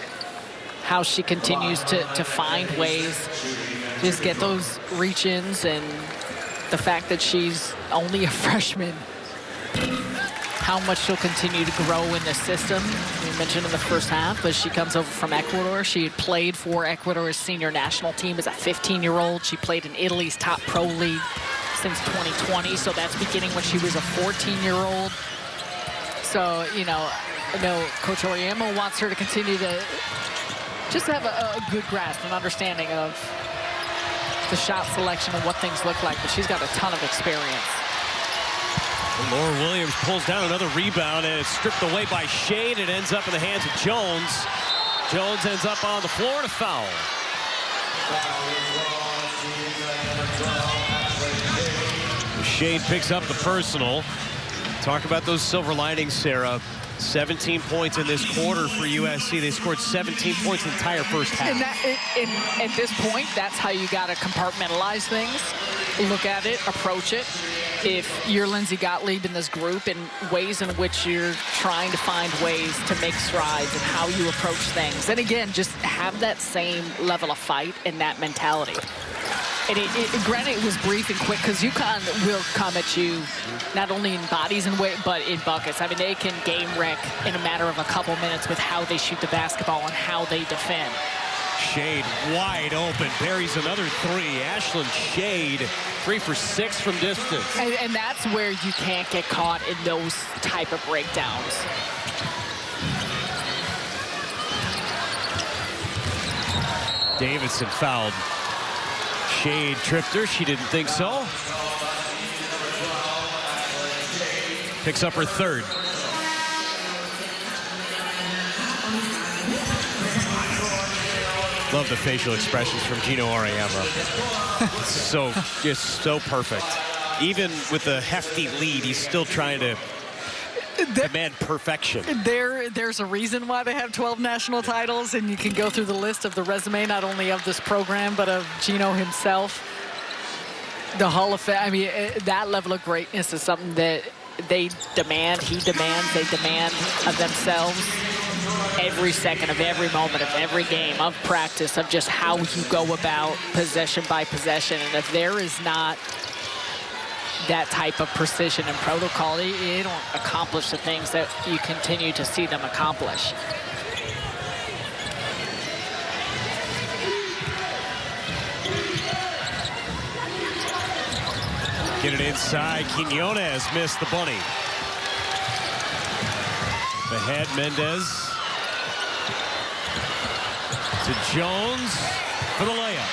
how she continues to find ways, just get those reach-ins, and the fact that she's only a freshman, how much she'll continue to grow in the system. We mentioned in the first half, but she comes over from Ecuador. She had played for Ecuador's senior national team as a 15-year-old. She played in Italy's top pro league since 2020, so that's beginning when she was a 14-year-old. So, you know, I know Coach Oriemo wants her to continue to just have a good grasp and understanding of the shot selection and what things look like, but she's got a ton of experience. Laura Williams pulls down another rebound, and it's stripped away by Shade. It ends up in the hands of Jones. Jones ends up on the floor and a foul. Shade picks up the personal. Talk about those silver linings, Sarah. 17 points in this quarter for USC. They scored 17 points in the entire first half. And at this point, that's how you got to compartmentalize things. Look at it, approach it. If you're Lindsay Gottlieb in this group, in ways in which you're trying to find ways to make strides and how you approach things. And again, just have that same level of fight and that mentality. And granted, it was brief and quick because UConn will come at you not only in bodies and weight, but in buckets. I mean, they can game wreck in a matter of a couple minutes with how they shoot the basketball and how they defend. Shade wide open, buries another three. Ashlyn Shade, 3 for 6 from distance. And that's where you can't get caught in those type of breakdowns. Davidson fouled. Shade tripped her. She didn't think so. Picks up her third. Love the facial expressions from Gino Auriemma. So, just so perfect. Even with a hefty lead, he's still trying to demand perfection. There's a reason why they have 12 national titles, and you can go through the list of the resume, not only of this program, but of Gino himself. The Hall of Fame, I mean, that level of greatness is something that they demand, he demands, they demand of themselves every second of every moment of every game of practice, of just how you go about possession by possession. And if there is not that type of precision and protocol, they don't accomplish the things that you continue to see them accomplish. Get it inside. Quinones missed the bunny. Ahead, Mendez to Jones for the layup.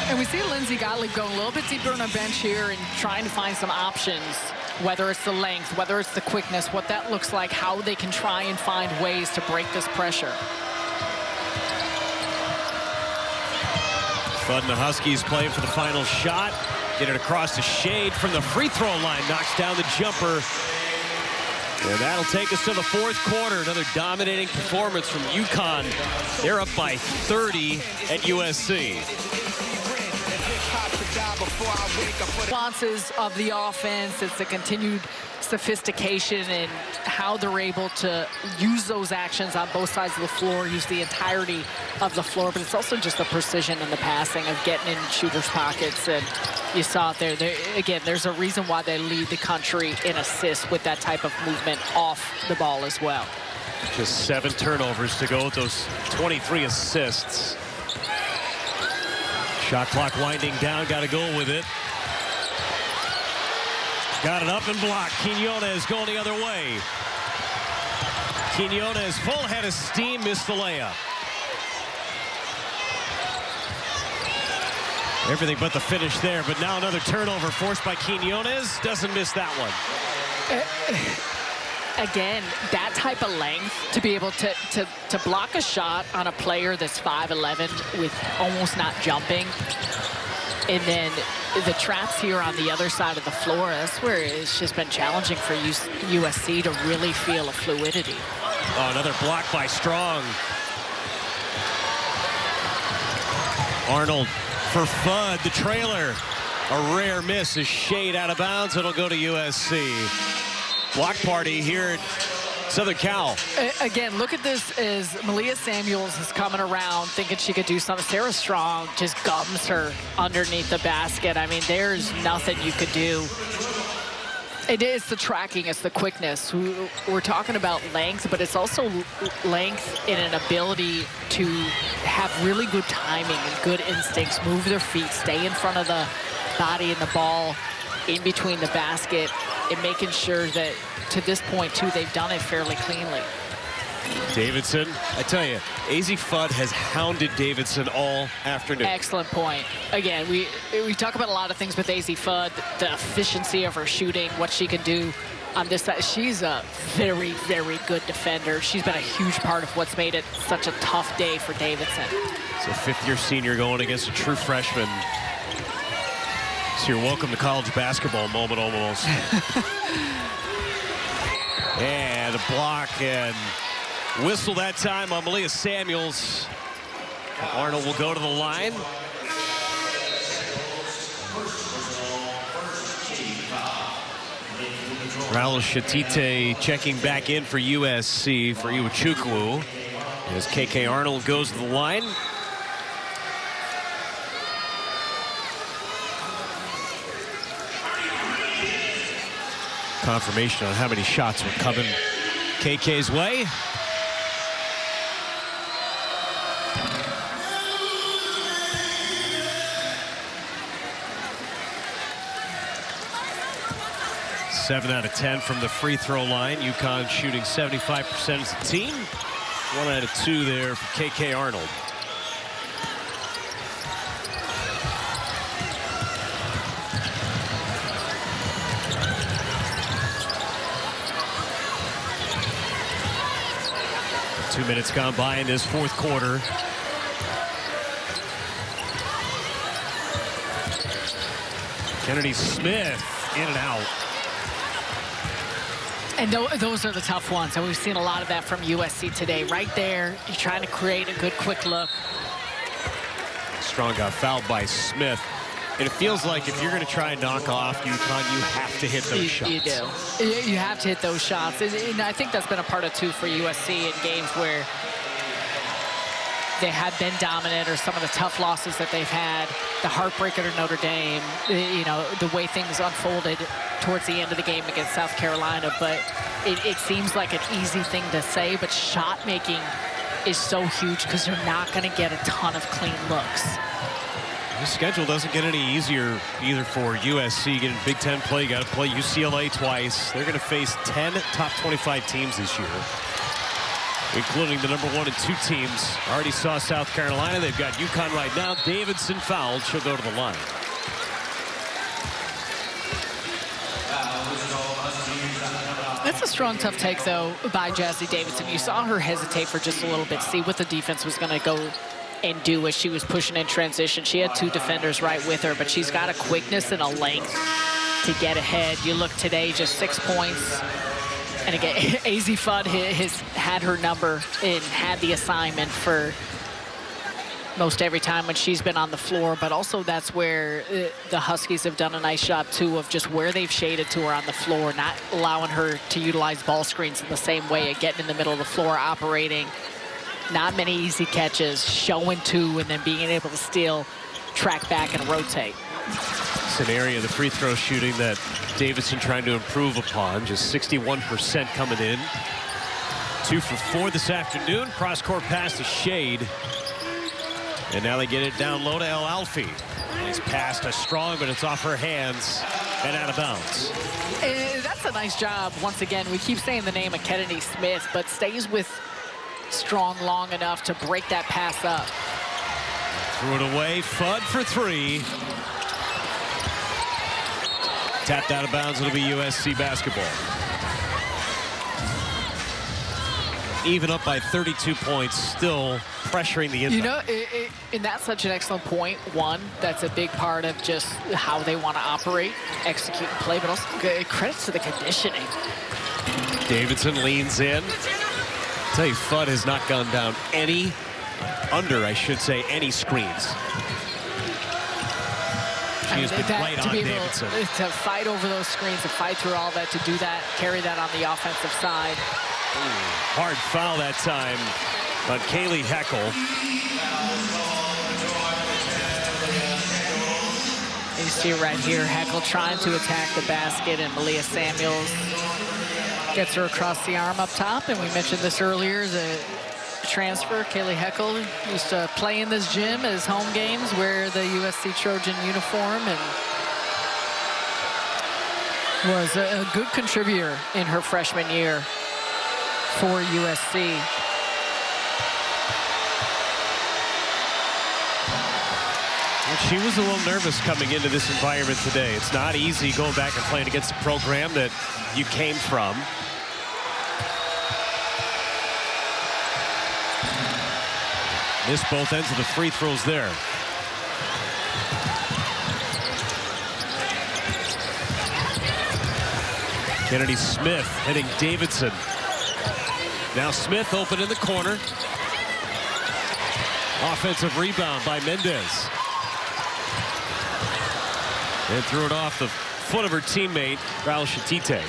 And we see Lindsay Gottlieb going a little bit deeper on our bench here and trying to find some options, whether it's the length, whether it's the quickness, what that looks like, how they can try and find ways to break this pressure. Fudd and the Huskies playing for the final shot. Get it across the Shade from the free throw line. Knocks down the jumper. And that'll take us to the fourth quarter. Another dominating performance from UConn. They're up by 30 at USC. Responses of the offense. It's the continued sophistication and how they're able to use those actions on both sides of the floor, use the entirety of the floor, but it's also just the precision in the passing of getting in shooters' pockets. And you saw it there. Again, there's a reason why they lead the country in assists with that type of movement off the ball as well. Just 7 turnovers to go with those 23 assists. Shot clock winding down, got to go with it. Got it up and blocked. Quinones going the other way. Quinones full head of steam, missed the layup. Everything but the finish there, but now another turnover forced by Quinones. Doesn't miss that one. Again, that type of length to be able to block a shot on a player that's 5'11" with almost not jumping. And then the traps here on the other side of the floor, that's where it's just been challenging for USC to really feel a fluidity. Oh, another block by Strong. Arnold for Fudd, the trailer. A rare miss is shade out of bounds. It'll go to USC. Block party here at Southern Cal. Again, look at this as Malia Samuels is coming around thinking she could do something. Sarah Strong just gums her underneath the basket. I mean, there's nothing you could do. It's the tracking, it's the quickness. We're talking about length, but it's also length in an ability to have really good timing and good instincts, move their feet, stay in front of the body and the ball in between the basket, and making sure that to this point too they've done it fairly cleanly. Davidson, I tell you, AZ Fudd has hounded Davidson all afternoon. Excellent point. Again, we talk about a lot of things with AZ Fudd, the efficiency of her shooting, what she can do on this side. She's a very, very good defender. She's been a huge part of what's made it such a tough day for Davidson. It's a 5th-year senior going against a true freshman. It's your welcome to college basketball moment almost. And a block and whistle that time on Malia Samuels. Arnold will go to the line. Raul Shatite checking back in for USC for Iwuchukwu as KK Arnold goes to the line. Confirmation on how many shots were coming KK's way. Seven out of 10 from the free throw line. UConn shooting 75% as a team. 1 out of 2 there for KK Arnold. Two minutes gone by in this 4th quarter. Kennedy Smith in and out. And those are the tough ones, and we've seen a lot of that from USC today. Right there, you're trying to create a good quick look. Strong got fouled by Smith. And it feels like if you're going to try and knock off UConn, you have to hit those shots. You do. You have to hit those shots. And I think that's been a part of, too, for USC in games where they have been dominant, or some of the tough losses that they've had, the heartbreaker to Notre Dame, you know, the way things unfolded towards the end of the game against South Carolina. But it seems like an easy thing to say, but shot making is so huge because you're not going to get a ton of clean looks. The schedule doesn't get any easier either for USC. Getting Big Ten play, you got to play UCLA twice. They're going to face 10 top 25 teams this year, including the number 1 and 2 teams. Already saw South Carolina. They've got UConn right now. Davidson fouled. She'll go to the line. That's a strong, tough take, though, by Jazzy Davidson. You saw her hesitate for just a little bit, see what the defense was going to go and do as she was pushing in transition. She had 2 defenders right with her, but she's got a quickness and a length to get ahead. You look today, just 6 points. And again, AZ Fudd has had her number and had the assignment for most every time when she's been on the floor, but also that's where the Huskies have done a nice job too of just where they've shaded to her on the floor, not allowing her to utilize ball screens in the same way, getting in the middle of the floor, operating. Not many easy catches, showing two, and then being able to steal, track back, and rotate. It's an area of the free throw shooting that Davidson trying to improve upon. Just 61% coming in. 2 for 4 this afternoon. Cross-court pass to Shade. And now they get it down low to El Alfi. Nice pass to Strong, but it's off her hands and out of bounds. That's a nice job. Once again, we keep saying the name of Kennedy Smith, but stays with Strong long enough to break that pass up. Threw it away. Fudd for 3. Tapped out of bounds. It'll be USC basketball. Even up by 32 points, still pressuring the inside. You know, and that's such an excellent point. One, that's a big part of just how they want to operate, execute, and play, but also credits to the conditioning. Davidson leans in. I'll tell you, Fudd has not gone down any screens. She has been played on Davidson. To fight over those screens, to fight through all that, to do that, carry that on the offensive side. Hard foul that time on Kaylee Heckel. You see right here, Heckel trying to attack the basket, and Malia Samuels gets her across the arm up top. And we mentioned this earlier, the transfer. Kaylee Heckel used to play in this gym at his home games, wear the USC Trojan uniform, and was a good contributor in her freshman year for USC. She was a little nervous coming into this environment today. It's not easy going back and playing against the program that you came from. Missed both ends of the free throws there. Kennedy Smith hitting Davidson. Now Smith open in the corner. Offensive rebound by Mendez. And threw it off the foot of her teammate, Raul Shatite.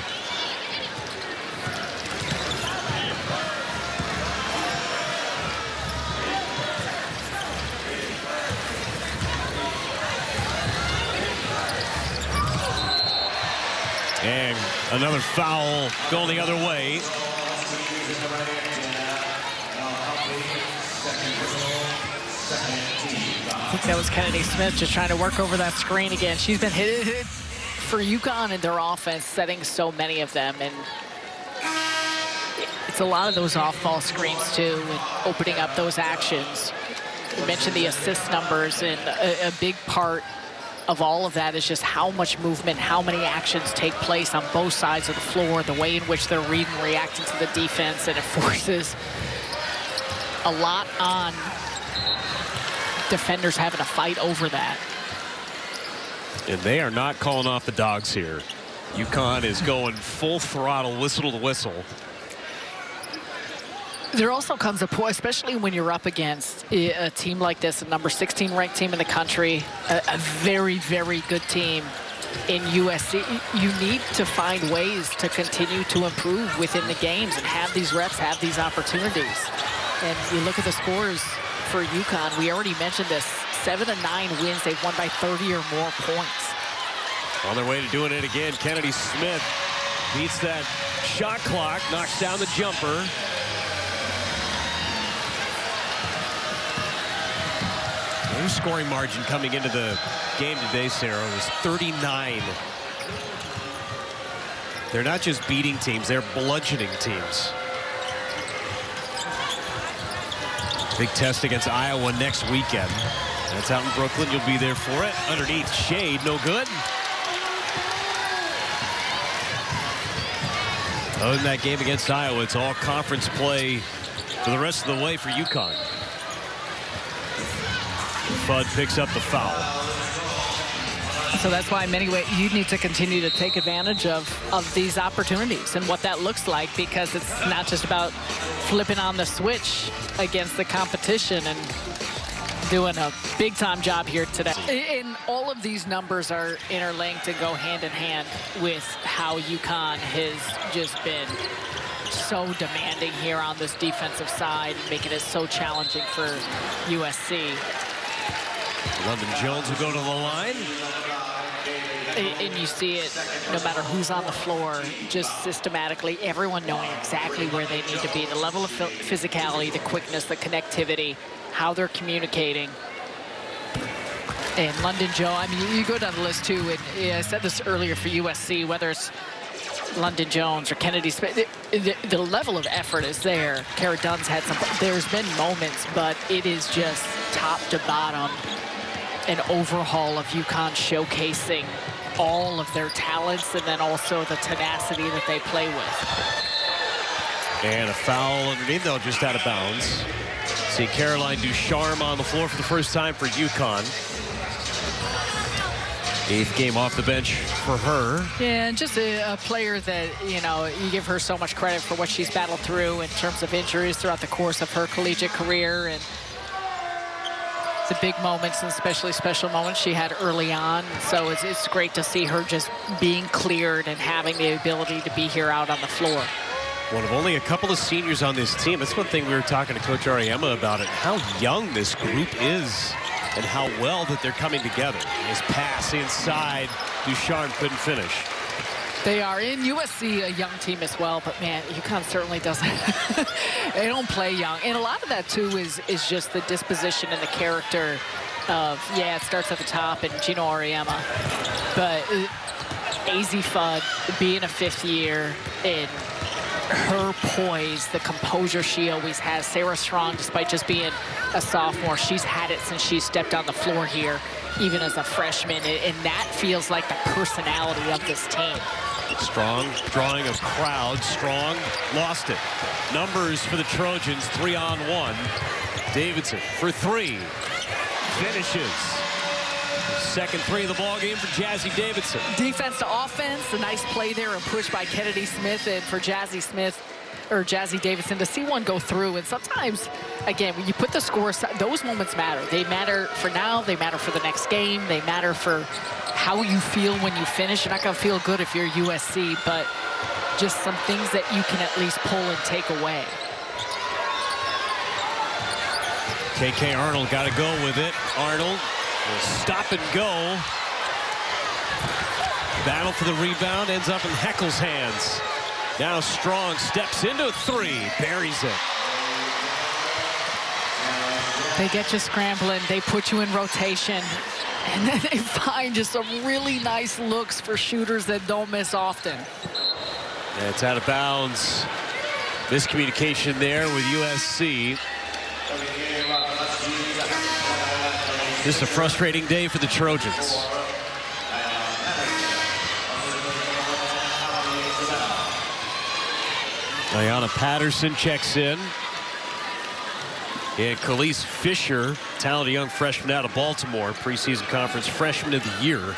And another foul going the other way. I think that was Kennedy Smith just trying to work over that screen again. She's been hit for UConn in their offense, setting so many of them. And it's a lot of those off-ball screens, too, and opening up those actions. You mentioned the assist numbers, and a big part of all of that is just how much movement, how many actions take place on both sides of the floor, the way in which they're reading, reacting to the defense, and it forces a lot on defenders having to fight over that. And they are not calling off the dogs here. UConn is going full throttle, whistle to whistle. There also comes a point, especially when you're up against a team like this, a number 16 ranked team in the country, a very, very good team in USC. You need to find ways to continue to improve within the games and have these reps, have these opportunities. And you look at the scores for UConn, we already mentioned this, 7 of 9 wins, they've won by 30 or more points. On their way to doing it again, Kennedy Smith beats that shot clock, knocks down the jumper. Their scoring margin coming into the game today, Sarah, was 39. They're not just beating teams, they're bludgeoning teams. Big test against Iowa next weekend. That's out in Brooklyn. You'll be there for it. Underneath, Shade, no good. Other than that game against Iowa, it's all conference play for the rest of the way for UConn. Fudd picks up the foul. So that's why in many ways you need to continue to take advantage of these opportunities and what that looks like, because it's not just about flipping on the switch against the competition and doing a big-time job here today. And all of these numbers are interlinked and go hand in hand with how UConn has just been so demanding here on this defensive side, making it so challenging for USC. London Jones will go to the line. And you see it no matter who's on the floor, just systematically, everyone knowing exactly where they need to be. The level of physicality, the quickness, the connectivity, how they're communicating. And London Joe, I mean, you go down the list too, and I said this earlier for USC, whether it's London Jones or Kennedy Smith, the level of effort is there. Kara Dunn's had some, there's been moments, but it is just top to bottom an overhaul of UConn showcasing all of their talents and then also the tenacity that they play with. And a foul underneath, though, just out of bounds. See Caroline Ducharme on the floor for the first time for UConn. 8th game off the bench for her. Yeah, and just a player that, you know, you give her so much credit for what she's battled through in terms of injuries throughout the course of her collegiate career. And the big moments and especially special moments she had early on. So it's great to see her just being cleared and having the ability to be here out on the floor. One of only a couple of seniors on this team. That's one thing we were talking to Coach Ariema about, it, how young this group is and how well that they're coming together. This pass inside, Ducharme couldn't finish. They are in USC, a young team as well, but man, UConn certainly doesn't. They don't play young. And a lot of that too is just the disposition and the character of, yeah, it starts at the top and Gino Ariema, but AZ Fudd being a 5th year and her poise, the composure she always has. Sarah Strong, despite just being a sophomore, she's had it since she stepped on the floor here, even as a freshman, and that feels like the personality of this team. Strong drawing a crowd. Strong lost it. Numbers for the Trojans, 3-on-1. Davidson for 3. Finishes. Second 3 of the ball game for Jazzy Davidson. Defense to offense, a nice play there, a push by Kennedy Smith, and for Jazzy Davidson to see one go through. And sometimes, again, when you put the score aside, those moments matter. They matter for now, they matter for the next game, they matter for how you feel when you finish. You're not going to feel good if you're USC, but just some things that you can at least pull and take away. KK Arnold got to go with it. Arnold will stop and go. Battle for the rebound ends up in Heckel's hands. Now Strong steps into a 3, buries it. They get you scrambling, they put you in rotation, and then they find just some really nice looks for shooters that don't miss often. And it's out of bounds. Miscommunication there with USC. Just a frustrating day for the Trojans. Ayanna Patterson checks in. And Khalees Fisher, talented young freshman out of Baltimore, preseason conference freshman of the year.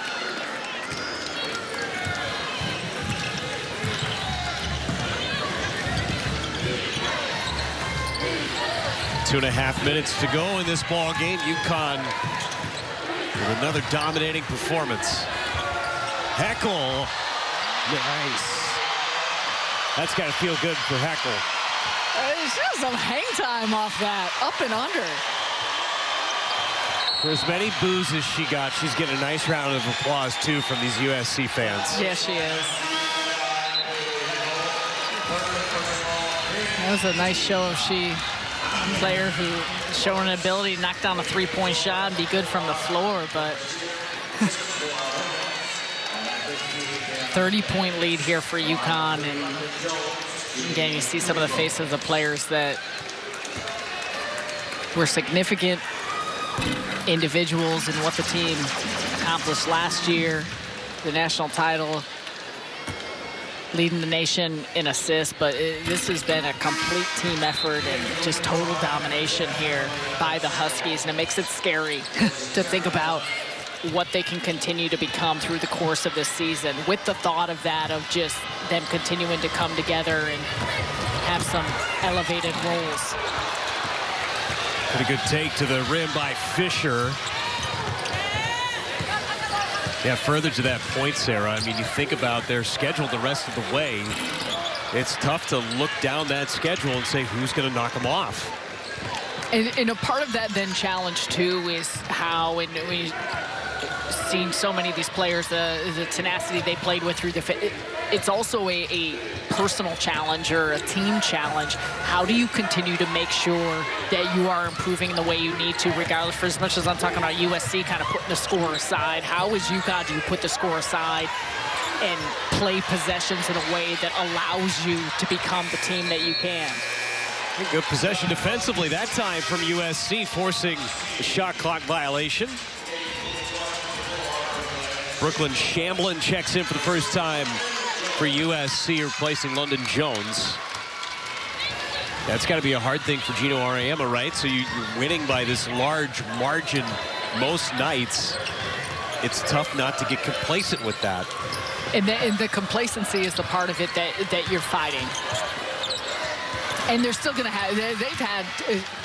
Two and a half minutes to go in this ball game. UConn with another dominating performance. Heckel, nice. That's got to feel good for Heckel. There's just some hang time off that, up and under. For as many boos as she got, she's getting a nice round of applause, too, from these USC fans. Yes, she is. That was a nice show of player who showing an ability to knock down a 3-point shot and be good from the floor, but 30-point lead here for UConn. And again, you see some of the faces of the players that were significant individuals in what the team accomplished last year, the national title, leading the nation in assists, but this has been a complete team effort and just total domination here by the Huskies, and it makes it scary to think about what they can continue to become through the course of this season, with the thought of that, of just them continuing to come together and have some elevated roles. Pretty good take to the rim by Fisher. Yeah, further to that point, Sarah, I mean, you think about their schedule the rest of the way. It's tough to look down that schedule and say who's going to knock them off. And a part of that then challenge too is how, and we've seen so many of these players, the tenacity they played with through it's also a personal challenge or a team challenge. How do you continue to make sure that you are improving in the way you need to, regardless? For as much as I'm talking about USC kind of putting the score aside, how is UConn do you put the score aside and play possessions in a way that allows you to become the team that you can? Good possession defensively that time from USC, forcing the shot clock violation. Brooklyn Shamblin checks in for the first time for USC, replacing London Jones. That's got to be a hard thing for Gino Auriemma, right? So you're winning by this large margin most nights. It's tough not to get complacent with that. And the complacency is the part of it that you're fighting. And they're still going to have, they've had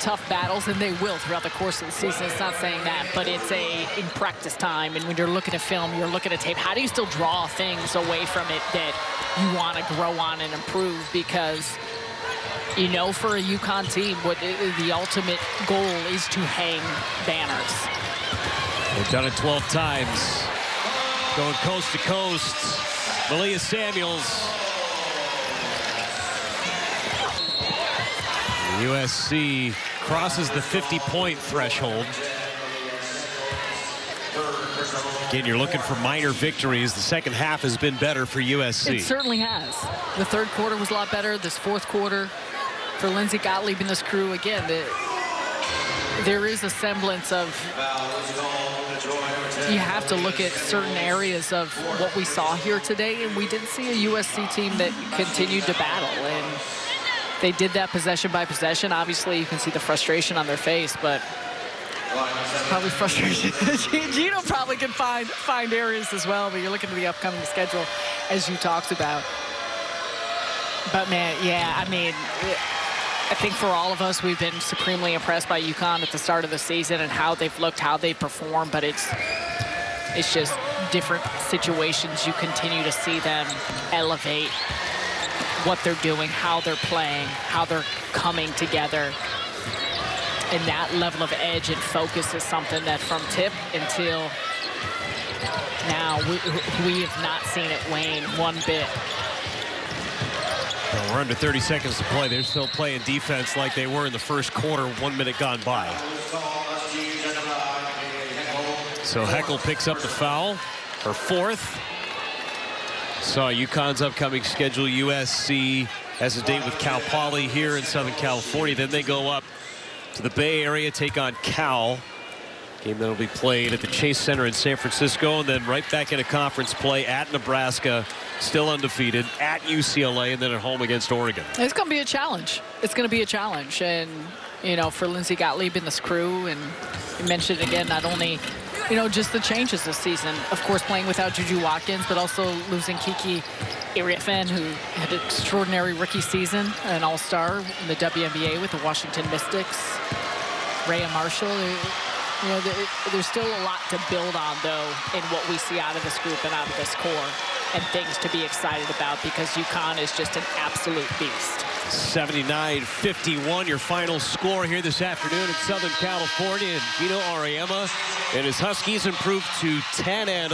tough battles, and they will throughout the course of the season. It's not saying that, but it's in practice time. And when you're looking at film, you're looking at tape, how do you still draw things away from it that you want to grow on and improve? Because, you know, for a UConn team, what the ultimate goal is to hang banners. They've done it 12 times. Going coast to coast. Malia Samuels. USC crosses the 50-point threshold. Again, you're looking for minor victories. The second half has been better for USC. It certainly has. The third quarter was a lot better. This fourth quarter for Lindsey Gottlieb and this crew, again, there is a semblance of, you have to look at certain areas of what we saw here today, and we did see a USC team that continued to battle, and they did that possession by possession. Obviously, you can see the frustration on their face, but probably frustration. Gino probably can find areas as well, but you're looking at the upcoming schedule, as you talked about. But, man, yeah, I mean, I think for all of us, we've been supremely impressed by UConn at the start of the season and how they've looked, how they perform, but it's just different situations. You continue to see them elevate what they're doing, how they're playing, how they're coming together. And that level of edge and focus is something that from tip until now, we have not seen it wane one bit. Well, we're under 30 seconds to play. They're still playing defense like they were in the first quarter, 1 minute gone by. So Heckel picks up the foul, her fourth. Saw UConn's upcoming schedule. USC has a date with Cal Poly here in Southern California. Then they go up to the Bay Area, take on Cal. Game that'll be played at the Chase Center in San Francisco, and then right back into conference play at Nebraska, still undefeated, at UCLA, and then at home against Oregon. It's going to be a challenge. It's going to be a challenge. And, you know, for Lindsey Gottlieb and this crew, and you mentioned it again, not only, you know, just the changes this season. Of course, playing without Juju Watkins, but also losing Kiki Iriafen, who had an extraordinary rookie season, an all-star in the WNBA with the Washington Mystics. Rhea Marshall. You know, there's still a lot to build on, though, in what we see out of this group and out of this core, and things to be excited about, because UConn is just an absolute beast. 79-51, your final score here this afternoon in Southern California. And Gino Auriemma and his Huskies improved to 10-0.